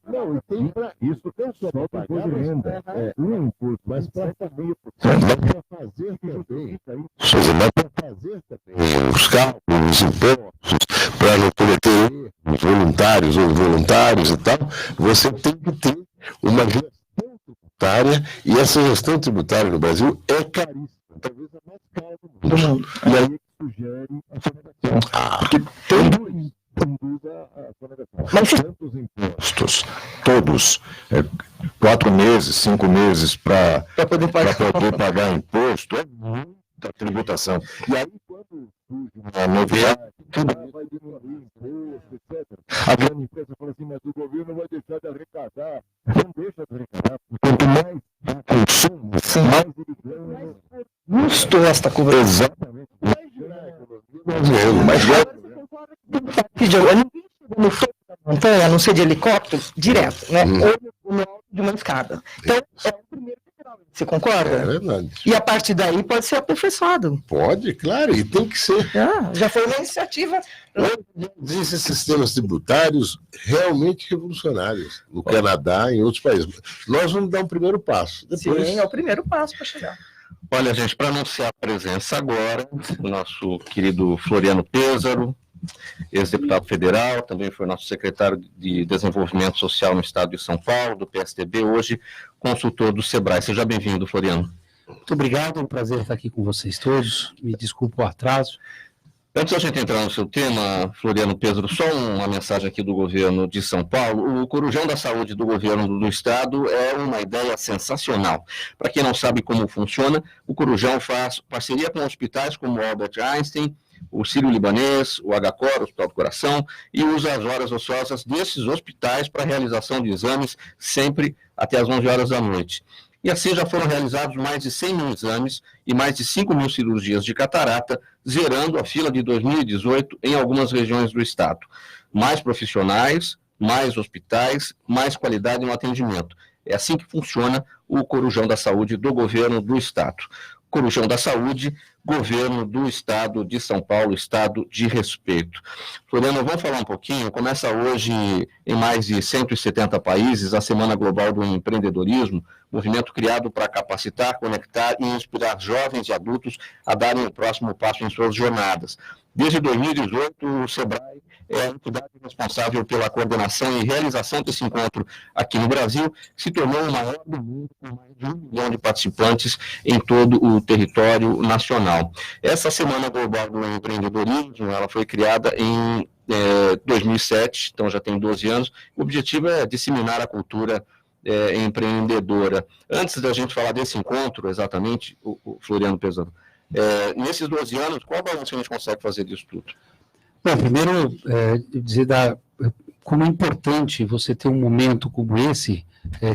não, e tem para isso, não só para pagar de renda, um imposto, mas para também. Mas para fazer também, mas para fazer também os cálculos, os impostos, para não cometer erros voluntários ou involuntários e tal, você tem que ter uma gestão tributária, e essa gestão tributária no Brasil é caríssima, talvez a mais cara do mundo. E aí sugere a sonegação. Porque induz a sonegação. Mas tantos impostos, todos, 4 meses, 5 meses para poder pagar imposto, é muita tributação. E aí, quando surge uma novidade, vai diminuir imposto, etc. A grande empresa fala assim, mas o governo vai deixar de arrecadar. Não deixa de arrecadar. Quanto mais consumo, mais ele ganha. Justo esta conversa. Exatamente. Mas ninguém chega no topo da montanha, a não ser de helicóptero, direto, né? Ou no alto de uma escada. Então, é o primeiro degrau. Você concorda? é verdade. E a partir daí pode ser aperfeiçoado. Pode, claro, e tem que ser. Já foi uma iniciativa. Existem sistemas tributários realmente revolucionários no Canadá e em outros países. Nós vamos dar um primeiro passo. Depois... Sim, é o primeiro passo para chegar. Olha, gente, para anunciar a presença agora, o nosso querido Floriano Pêsaro, ex-deputado federal, também foi nosso secretário de Desenvolvimento Social no estado de São Paulo, do PSDB, hoje consultor do SEBRAE. Seja bem-vindo, Floriano. Muito obrigado, é um prazer estar aqui com vocês todos. Me desculpa o atraso. Antes da gente entrar no seu tema, Floriano Pêsaro, só uma mensagem aqui do governo de São Paulo. O Corujão da Saúde do governo do estado é uma ideia sensacional. Para quem não sabe como funciona, o Corujão faz parceria com hospitais como o Albert Einstein, o Sírio-Libanês, o HCOR, o Hospital do Coração, e usa as horas ociosas desses hospitais para a realização de exames sempre até as 11 horas da noite. E assim já foram realizados mais de 100 mil exames e mais de 5 mil cirurgias de catarata, zerando a fila de 2018 em algumas regiões do estado. Mais profissionais, mais hospitais, mais qualidade no atendimento. É assim que funciona o Corujão da Saúde do governo do estado. Corujão da Saúde, governo do estado de São Paulo, estado de respeito. Floriano, vamos falar um pouquinho. Começa hoje em mais de 170 países a Semana Global do Empreendedorismo, movimento criado para capacitar, conectar e inspirar jovens e adultos a darem o próximo passo em suas jornadas. Desde 2018, o SEBRAE é a entidade responsável pela coordenação e realização desse encontro aqui no Brasil, se tornou o maior do mundo, com mais de 1 milhão de participantes em todo o território nacional. Essa Semana Global do Empreendedorismo, ela foi criada em 2007, então já tem 12 anos. O objetivo é disseminar a cultura empreendedora. Antes da gente falar desse encontro, exatamente, o Floriano Pêsaro, nesses 12 anos, qual balanço a gente consegue fazer disso tudo? Bom, primeiro, dizer como é importante você ter um momento como esse,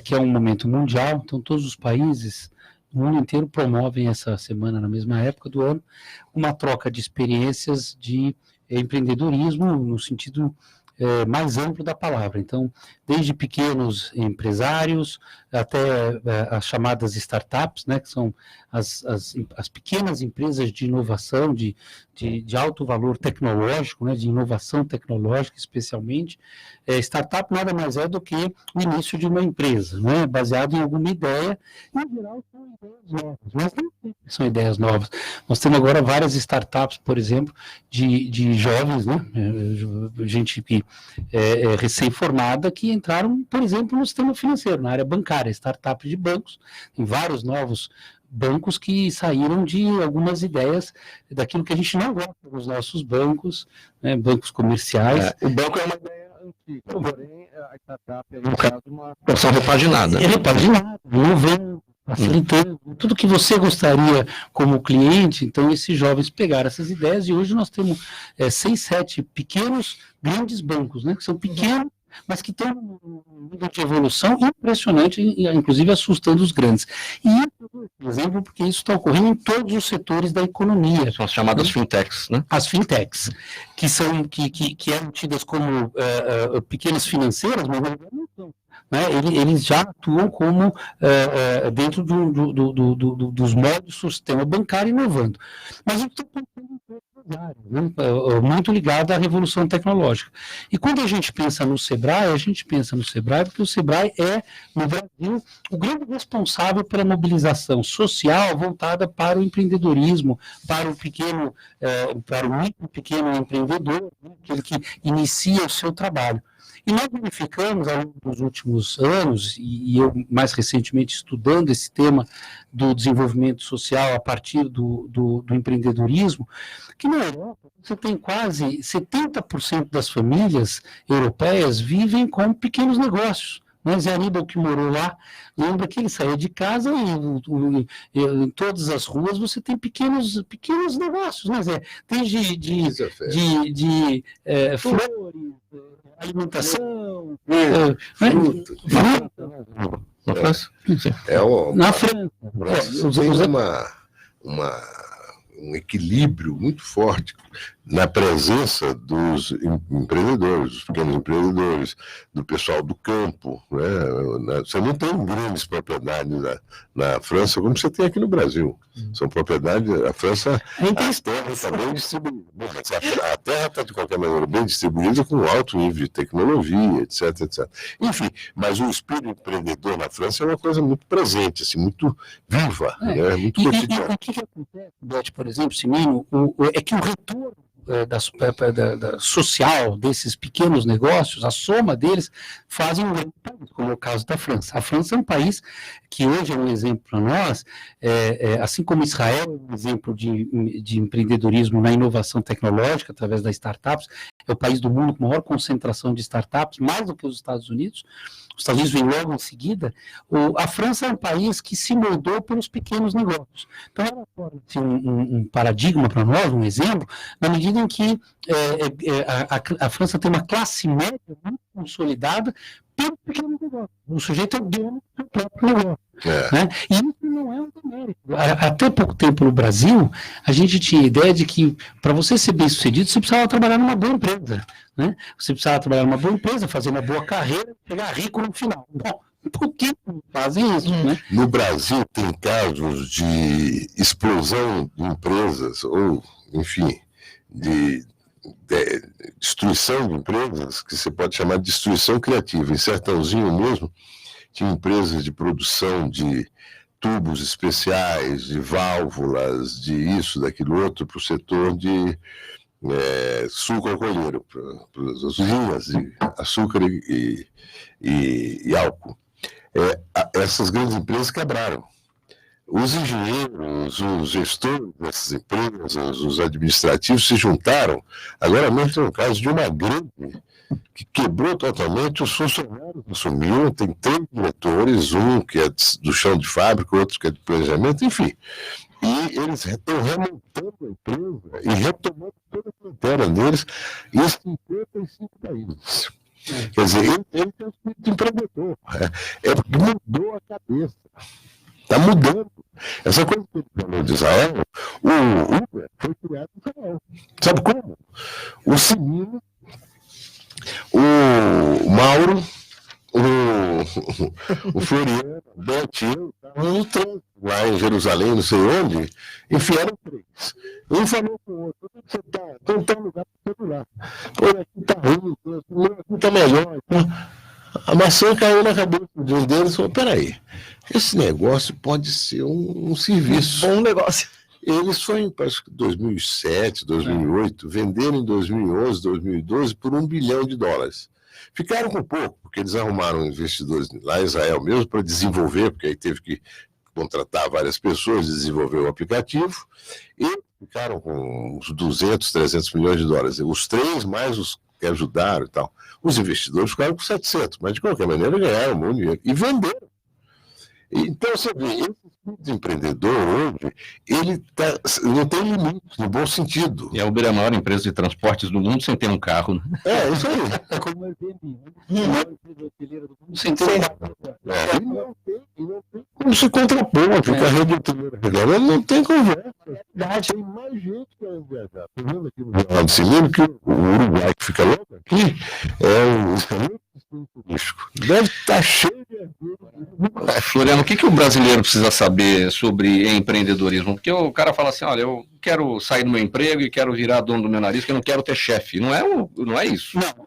que é um momento mundial, então todos os países do mundo inteiro promovem essa semana na mesma época do ano, uma troca de experiências de empreendedorismo no sentido mais amplo da palavra. Então, desde pequenos empresários até as chamadas startups, né, que são as pequenas empresas de inovação, de alto valor tecnológico, né, de inovação tecnológica especialmente. Startup nada mais é do que o início de uma empresa, né, baseado em alguma ideia, e em geral são ideias novas, mas nem sempre são ideias novas. Nós temos agora várias startups, por exemplo, de jovens, né, gente que é recém-formada, que entraram, por exemplo, no sistema financeiro, na área bancária, startups de bancos, tem vários novos bancos que saíram de algumas ideias daquilo que a gente não gosta dos nossos bancos, né, bancos comerciais. O banco é uma ideia antiga, porém a startup é, no caso, uma versão repaginada. É repaginada, inovando, facilitando, tudo que você gostaria como cliente. Então esses jovens pegaram essas ideias e hoje nós temos 6, 7 pequenos, grandes bancos, né, que são pequenos, mas que tem um nível de evolução impressionante, inclusive assustando os grandes. E isso, por exemplo, porque isso está ocorrendo em todos os setores da economia. São as chamadas fintechs, né? As fintechs, que eram tidas como pequenas financeiras, mas não são. né, eles já atuam como dentro dos modos do sistema bancário inovando. Mas eu estou pensando em outras áreas, né, muito ligado à revolução tecnológica. E quando a gente pensa no Sebrae, porque o Sebrae é, no Brasil, o grande responsável pela mobilização social voltada para o empreendedorismo, para o pequeno, para o micro pequeno empreendedor, né, aquele que inicia o seu trabalho. E nós verificamos, ao longo dos últimos anos, e eu mais recentemente estudando esse tema do desenvolvimento social a partir do empreendedorismo, que na Europa você tem quase 70% das famílias europeias vivem com pequenos negócios. Zé Aníbal, que morou lá, lembra que ele saía de casa e em todas as ruas você tem pequenos negócios, né, Zé? Tem de flores, alimentação, fruta. Na França? Na França. Tem um equilíbrio muito forte na presença dos empreendedores, dos pequenos empreendedores, do pessoal do campo, né? Você não tem grandes propriedades na França como você tem aqui no Brasil. São propriedades, a França, a terra está bem distribuída. A terra está, de qualquer maneira, bem distribuída com alto nível de tecnologia, etc, etc. Enfim, mas o espírito empreendedor na França é uma coisa muito presente, assim, muito viva, né? Muito cotidiana. O que acontece, Beth, por exemplo, Simino, é que o retorno da social desses pequenos negócios, a soma deles fazem um grande país, como é o caso da França. A França é um país que hoje é um exemplo para nós, assim como Israel é um exemplo de empreendedorismo na inovação tecnológica, através das startups, é o país do mundo com maior concentração de startups, mais do que os Estados Unidos. Os Estados Unidos vem logo em seguida. A França é um país que se moldou pelos pequenos negócios. Então, ela torna-se um paradigma para nós, um exemplo, na medida em que a França tem uma classe média muito consolidada pelo pequeno negócio. O sujeito é dono do seu próprio negócio. Né? E isso não é um demérito. Até pouco tempo no Brasil, a gente tinha a ideia de que, para você ser bem sucedido, você precisava trabalhar numa boa empresa. Né? Você precisava trabalhar numa boa empresa, fazer uma boa carreira, chegar rico no final. Bom, por que fazem isso? Né? No Brasil tem casos de explosão de empresas, ou, enfim, de destruição de empresas, que você pode chamar de destruição criativa. Em Sertãozinho mesmo, tinha empresas de produção de tubos especiais, de válvulas, de isso, daquilo outro, para o setor de suco alcooleiro, para as usinas de açúcar e álcool. Essas grandes empresas quebraram. Os engenheiros, os gestores dessas empresas, os administrativos se juntaram. Agora mesmo tem um caso de uma grande que quebrou totalmente, os funcionários assumiram, tem 3 diretores, um que é do chão de fábrica, outro que é de planejamento, enfim. E eles estão remontando a empresa e retomando toda a fronteira deles em 55 países. Quer dizer, ele tem um espírito de empreendedor. Mudou a cabeça. Está mudando. Essa coisa que ele falou de Israel, o Uber foi criado em Israel. Sabe como? O Simino, o Mauro, o Floriano, o Betinho, estavam no trânsito lá em Jerusalém, não sei onde, enfiaram 3. Um falou com o outro: onde você está? Então tá um lugar para o celular. Pô, aqui está ruim, aqui está melhor. A maçã caiu na cabeça de um deles e falou: peraí, esse negócio pode ser um serviço. Bom negócio. Eles foram, parece que 2007, 2008, venderam em 2011, 2012 por $1 bilhão. Ficaram com pouco, porque eles arrumaram investidores lá em Israel mesmo para desenvolver, porque aí teve que contratar várias pessoas, desenvolver o aplicativo, e ficaram com uns 200, 300 milhões de dólares. Os 3 mais os que ajudaram e tal. Os investidores ficaram com 700, mas de qualquer maneira ganharam muito dinheiro e venderam. Então, você vê, esse espírito de empreendedor hoje, ele não tem limite, no bom sentido. E a Uber é a maior empresa de transportes do mundo sem ter um carro. Né? Isso aí. É como o Airbnb, a maior empresa hoteleira do mundo sem ter um carro. E não tem como se contrapor, porque a rede hoteleira agora não tem conversa. Tem mais gente que vai viajar. Estou vendo aqui no Jornal do Simino que o Uruguai, que fica logo aqui, é o risco. Deve estar cheio de... Floriano, o que o brasileiro precisa saber sobre empreendedorismo? Porque o cara fala assim, olha, eu quero sair do meu emprego e quero virar dono do meu nariz, porque eu não quero ter chefe. Não é isso. Não,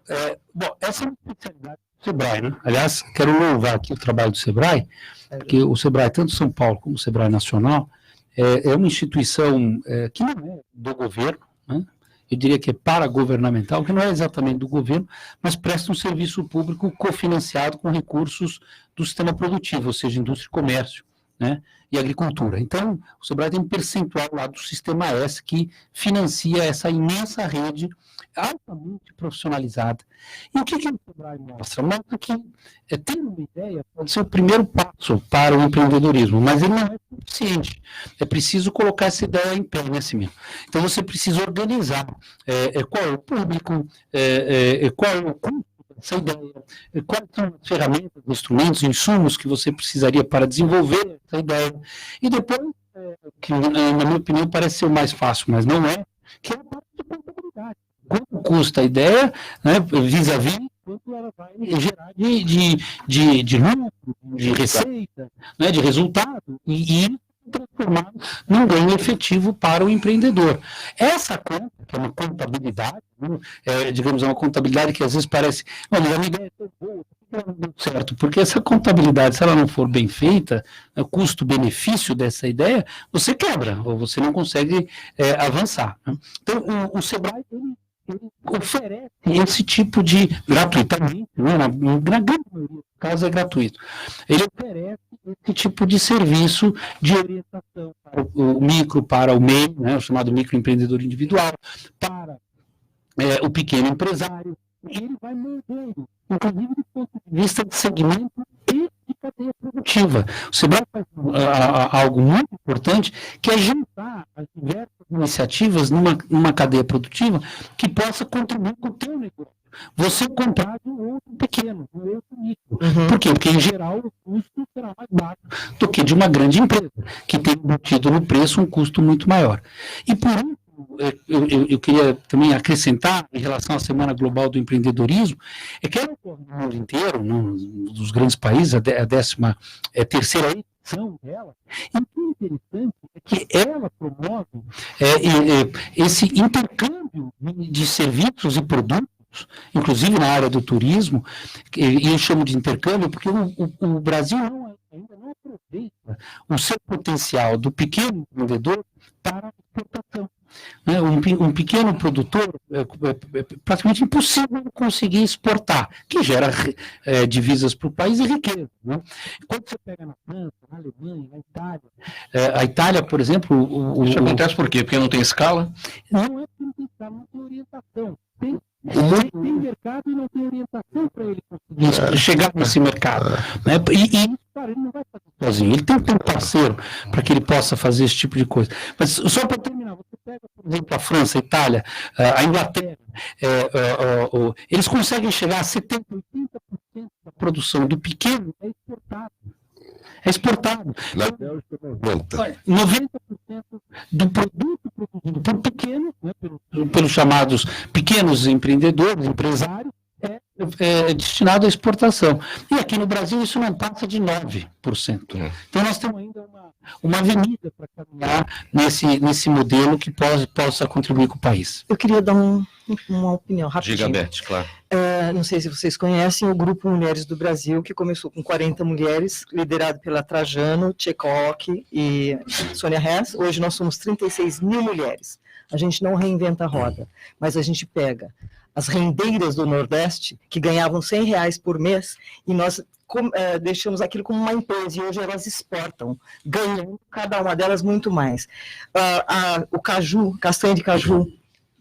bom, essa é uma especialidade do Sebrae, né? Aliás, quero louvar aqui o trabalho do Sebrae, porque o Sebrae, tanto São Paulo como o Sebrae Nacional, é uma instituição que não é do governo, né? Eu diria que é paragovernamental, que não é exatamente do governo, mas presta um serviço público cofinanciado com recursos do sistema produtivo, ou seja, indústria e comércio, né, e agricultura. Então, o Sebrae tem um percentual lá do Sistema S que financia essa imensa rede altamente profissionalizada. E o que o Sebrae mostra? Mostra que ter uma ideia pode ser o primeiro passo para o empreendedorismo, mas ele não é suficiente. É preciso colocar essa ideia em pé, né, Simino? Então, você precisa organizar qual é o público, qual é o custo dessa ideia, quais são as ferramentas, instrumentos, insumos que você precisaria para desenvolver essa ideia. E depois, que na minha opinião parece ser o mais fácil, mas não é, que é a parte de contabilidade. Quanto custa a ideia, né, vis-à-vis, quanto ela vai gerar de lucro, de receita, né, de resultado, e transformar num ganho efetivo para o empreendedor. Essa conta, que é uma contabilidade, né, digamos, é uma contabilidade que às vezes parece, olha, a minha ideia é tão boa, por que não deu certo? Porque essa contabilidade, se ela não for bem feita, o custo-benefício dessa ideia, você quebra, ou você não consegue avançar. Né? Então, o Sebrae, ele oferece esse tipo de, gratuitamente, né, na grande maioria dos casos é gratuito, ele oferece esse tipo de serviço de orientação para o micro, para o MEI, né, o chamado microempreendedor individual, para o pequeno empresário, e ele vai moldando, inclusive do ponto de vista de segmento e de cadeia produtiva. O Sebrae faz algo muito importante, que é juntar as diversas iniciativas numa cadeia produtiva que possa contribuir com o teu negócio. Você comprar de um outro pequeno, de um outro micro. Por quê? Porque, em geral, o custo será mais baixo do que de uma grande empresa, que tem embutido no preço um custo muito maior. E, por último, eu queria também acrescentar, em relação à Semana Global do Empreendedorismo, é que ela ocorre no mundo inteiro, nos grandes países, a 13ª edição dela, e o que é interessante é que ela promove esse intercâmbio de serviços e produtos, inclusive na área do turismo, e eu chamo de intercâmbio porque o Brasil ainda não aproveita o seu potencial do pequeno empreendedor para a exportação. Um pequeno produtor é praticamente impossível conseguir exportar, que gera divisas para o país e riqueza. Né? Quando você pega na França, na Alemanha, na Itália, a Itália, por exemplo... Isso acontece por quê? Porque não tem escala? Não é porque não tem escala, não tem orientação. Tem mercado e não tem orientação para ele conseguir chegar nesse mercado. Né? E cara, ele não vai fazer sozinho, ele tem que ter um parceiro para que ele possa fazer esse tipo de coisa. Mas só para terminar, você pega, por exemplo, a França, a Itália, a Inglaterra, eles conseguem chegar a 70%, 80% da produção do pequeno é exportado. Na Bélgica, 90% do produto produzido por pequeno, né, pelos chamados pequenos empreendedores, empresários, é destinado à exportação. E aqui no Brasil isso não passa de 9%. Então nós temos ainda uma avenida para caminhar nesse modelo que possa contribuir com o país. Eu queria dar uma opinião rapidinho. Gigabet, claro. Não sei se vocês conhecem o Grupo Mulheres do Brasil, que começou com 40 mulheres, liderado pela Trajano, Tchekok e Sônia Hess. Hoje nós somos 36 mil mulheres. A gente não reinventa a roda, mas a gente pega as rendeiras do Nordeste, que ganhavam R$100 por mês, e nós deixamos aquilo como uma empresa, e hoje elas exportam, ganhando cada uma delas muito mais. O caju, castanha de caju,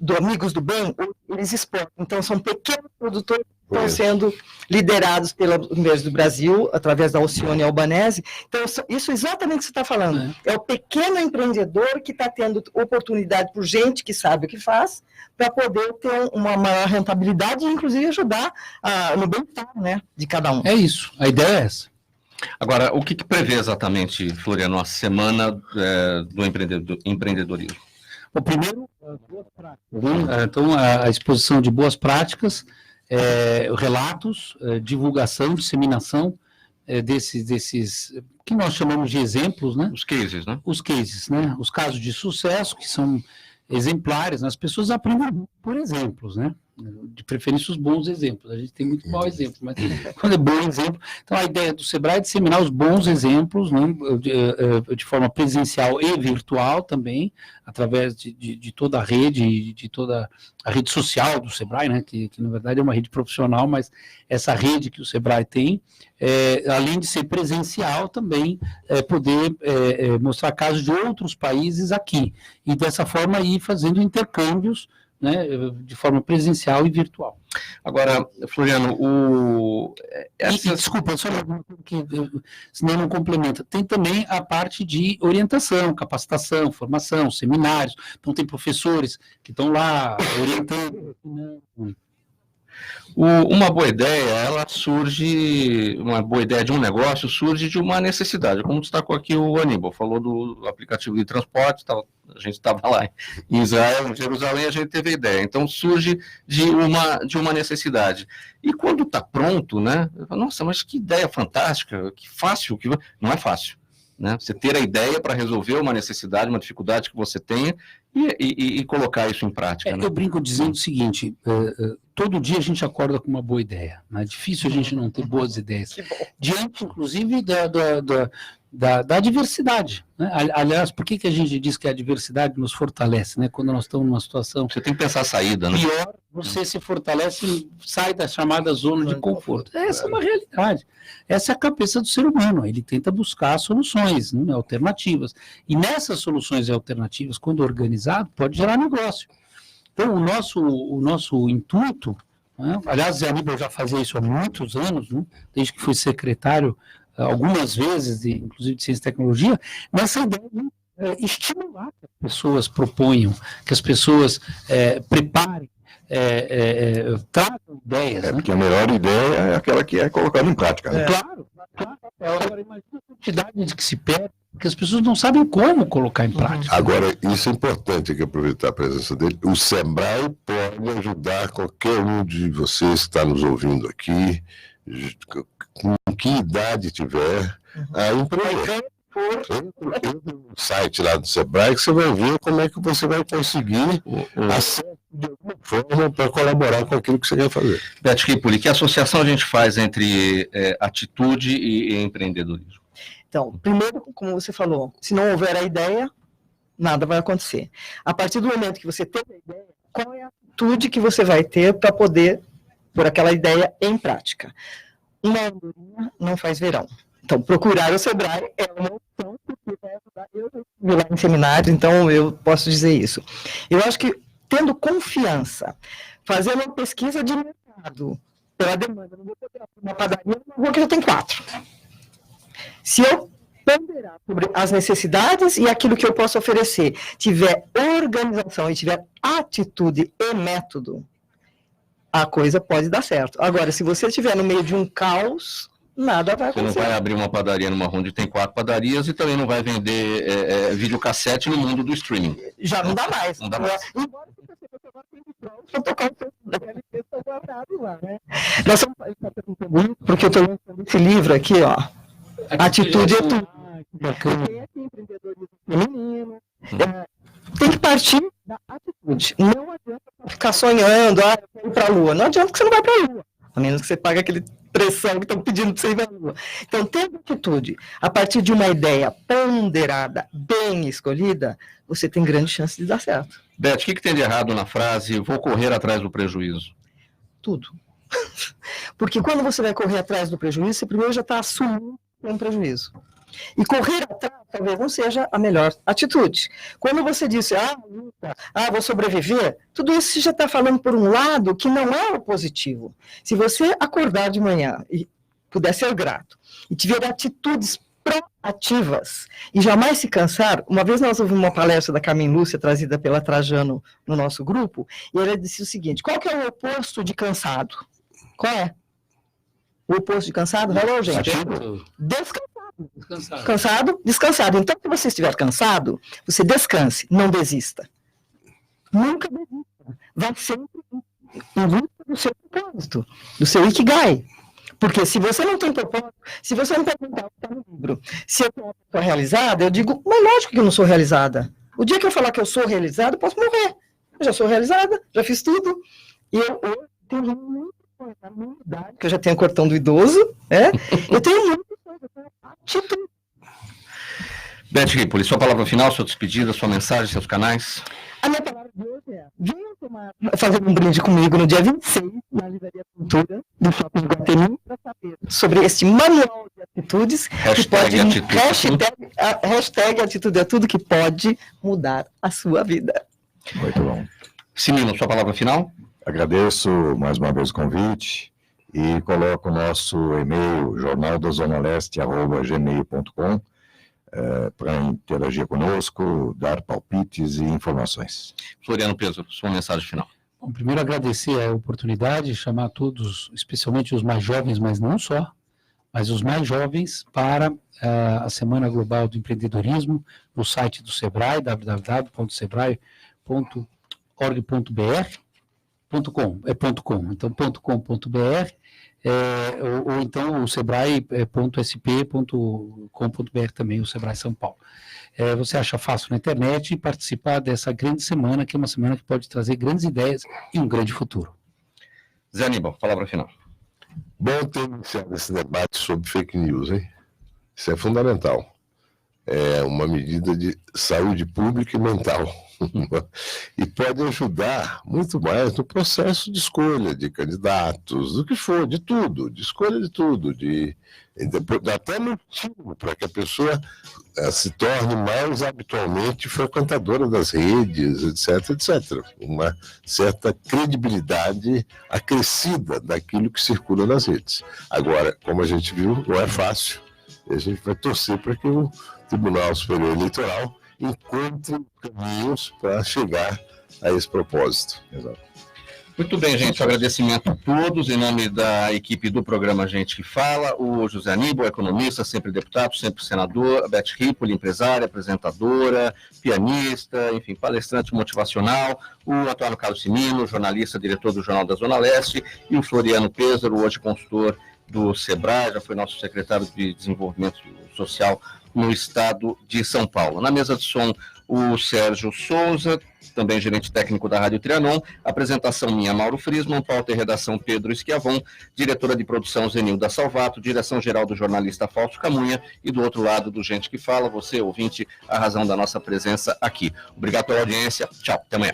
do Amigos do Bem, eles exportam. Então, são pequenos produtores que estão sendo liderados pela Mulheres do Brasil, através da Alcione Albanese. Então, isso é exatamente o que você está falando. É o pequeno empreendedor que está tendo oportunidade por gente que sabe o que faz, para poder ter uma maior rentabilidade e, inclusive, ajudar no bem-estar, né, de cada um. É isso, a ideia é essa. Agora, o que prevê exatamente, Floriano, a Semana do Empreendedorismo? O primeiro, boas práticas. Então, a exposição de boas práticas relatos, divulgação, disseminação desses que nós chamamos de exemplos, né? Os cases, né? Os cases, né? Os casos de sucesso, que são exemplares, né? As pessoas aprendem por exemplos, né? De preferência os bons exemplos. A gente tem muito mau exemplo, mas quando é bom exemplo. Então, a ideia do Sebrae é disseminar os bons exemplos, né? De forma presencial e virtual também, através de toda a rede, de toda a rede social do Sebrae, né? Que na verdade é uma rede profissional, mas essa rede que o Sebrae tem, além de ser presencial também, poder mostrar casos de outros países aqui, e dessa forma ir fazendo intercâmbios, né, de forma presencial e virtual. Agora, Floriano, desculpa, só que senão não complementa. Tem também a parte de orientação, capacitação, formação, seminários. Então tem professores que estão lá orientando. Uma boa ideia, uma boa ideia de um negócio surge de uma necessidade, como destacou aqui o Aníbal, falou do aplicativo de transporte, a gente estava lá em Israel, em Jerusalém, a gente teve a ideia, então surge de uma necessidade. E quando está pronto, né, nossa, mas que ideia fantástica, que fácil, não é fácil, né, você ter a ideia para resolver uma necessidade, uma dificuldade que você tenha e colocar isso em prática. Né? Eu brinco dizendo o seguinte, todo dia a gente acorda com uma boa ideia, né? É difícil a gente não ter boas ideias, diante, inclusive, da diversidade, né? Aliás, por que a gente diz que a diversidade nos fortalece, né? Quando nós estamos numa situação... Você tem que pensar a saída, né? Pior, você se fortalece, sai da chamada zona de conforto. Essa é uma realidade. Essa é a cabeça do ser humano. Ele tenta buscar soluções, né? Alternativas. E nessas soluções e alternativas, quando organizado, pode gerar negócio. Então, o nosso intuito, né? Aliás, o Aníbal já fazia isso há muitos anos, né? Desde que fui secretário algumas vezes, inclusive de Ciência e Tecnologia, nessa ideia de estimular que as pessoas proponham, que as pessoas preparem, tragam ideias. Né? Porque a melhor ideia é aquela que é colocada em prática. Né? Claro. Agora, imagina a quantidade de que se perde, porque as pessoas não sabem como colocar em prática. Agora, isso é importante, que aproveitar a presença dele. O Sebrae pode ajudar qualquer um de vocês que está nos ouvindo aqui, com que idade tiver, a empreender. Entra no site lá do Sebrae que você vai ver como é que você vai conseguir acesso de alguma forma para colaborar com aquilo que você quer fazer. Beth Kipoli, que associação a gente faz entre atitude e empreendedorismo? Então, primeiro, como você falou, se não houver a ideia, nada vai acontecer. A partir do momento que você tem a ideia, qual é a atitude que você vai ter para poder pôr aquela ideia em prática? Uma andorinha não faz verão. Então, procurar o Sebrae é uma opção, porque vai ajudar. Eu vi lá em seminários, então eu posso dizer isso. Eu acho que, tendo confiança, fazendo uma pesquisa de mercado pela demanda, não vou poder abrir uma padaria, não vou que eu tenho 4. Se eu ponderar sobre as necessidades e aquilo que eu posso oferecer, tiver organização e tiver atitude e método, a coisa pode dar certo. Agora, se você estiver no meio de um caos, nada vai acontecer. Você não vai abrir uma padaria numa onde tem 4 padarias e também não vai vender videocassete no mundo do streaming. Já não dá mais. Não dá mais. Embora você agora tenha pronto para tocar o seu DLT, estão guardados lá, né? Nós estamos perguntando, porque eu estou lançando esse livro aqui, ó. Atitude é tudo. Tem aqui empreendedorismo feminino. Tem que partir da atitude. Não adianta ficar sonhando, eu quero ir para a Lua. Não adianta que você não vai para a Lua. A menos que você pague aquele pressão que estão pedindo para você ir para a Lua. Então, tendo atitude, a partir de uma ideia ponderada, bem escolhida, você tem grande chance de dar certo. Beth, o que tem de errado na frase, vou correr atrás do prejuízo? Tudo. Porque quando você vai correr atrás do prejuízo, você primeiro já está assumindo que tem um prejuízo. E correr atrás talvez não seja a melhor atitude. Quando você disse, vou sobreviver, tudo isso você já está falando por um lado que não é o positivo. Se você acordar de manhã e puder ser grato, e tiver atitudes proativas, e jamais se cansar, uma vez nós ouvimos uma palestra da Carmen Lúcia, trazida pela Trajano no nosso grupo, e ela disse o seguinte, qual que é o oposto de cansado? Qual é? O oposto de cansado? Valeu, gente? Descansado. Cansado, descansado. Então, se você estiver cansado, você descanse, não desista. Nunca desista. Vá sempre em busca do seu propósito, do seu Ikigai. Porque se você não tem propósito, se você não perguntar o que está no livro, se eu sou uma pessoa realizada, eu digo, mas lógico que eu não sou realizada. O dia que eu falar que eu sou realizada, eu posso morrer. Eu já sou realizada, já fiz tudo. E eu tenho muita coisa, a minha idade, que eu já tenho cortão do idoso, né? Eu tenho muita coisa, eu tenho atitude. Beth Ripoli, sua palavra final, sua despedida, sua mensagem, seus canais. A minha palavra de hoje é: venham fazer um brinde comigo no dia 26, na Livraria Cultura, do Shopping Guatemi, para saber sobre este manual de atitudes, Hashtag hashtag atitude é tudo que pode mudar a sua vida. Muito bom. Simino, sua palavra final. Agradeço mais uma vez o convite e coloco o nosso e-mail, jornaldazonaleste@gmail.com, para interagir conosco, dar palpites e informações. Floriano Peso, sua mensagem final. Bom, primeiro agradecer a oportunidade, chamar todos, especialmente os mais jovens, mas não só, mas os mais jovens, para a Semana Global do Empreendedorismo, no site do Sebrae, www.sebrae.org.br.com, então .com.br, ou então o sebrae.sp.com.br também, o Sebrae São Paulo. Você acha fácil na internet participar dessa grande semana, que é uma semana que pode trazer grandes ideias e um grande futuro. Zé Aníbal, palavra final. Bom ter iniciado esse debate sobre fake news, hein? Isso é fundamental. É uma medida de saúde pública e mental. E pode ajudar muito mais no processo de escolha de candidatos, do que for, de tudo, de escolha de tudo, até no time, para que a pessoa se torne mais habitualmente frequentadora das redes, etc, etc. Uma certa credibilidade acrescida daquilo que circula nas redes. Agora, como a gente viu, não é fácil. A gente vai torcer para que o Tribunal Superior Eleitoral encontre caminhos para chegar a esse propósito. Exato. Muito bem, gente. Um agradecimento a todos. Em nome da equipe do programa Gente que Fala, o José Aníbal, economista, sempre deputado, sempre senador, a Beth Ripoli, empresária, apresentadora, pianista, enfim, palestrante motivacional, o Antônio Carlos Simino, jornalista, diretor do Jornal da Zona Leste, e o Floriano Pêsaro, hoje consultor do Sebrae, já foi nosso secretário de Desenvolvimento Social no estado de São Paulo. Na mesa de som, o Sérgio Souza, também gerente técnico da Rádio Trianon, apresentação minha, Mauro Frisman, pauta e redação Pedro Esquiavon, diretora de produção Zenilda Salvato, direção-geral do jornalista Fausto Camunha, e do outro lado do Gente que Fala, você, ouvinte, a razão da nossa presença aqui. Obrigado pela audiência, tchau, até amanhã.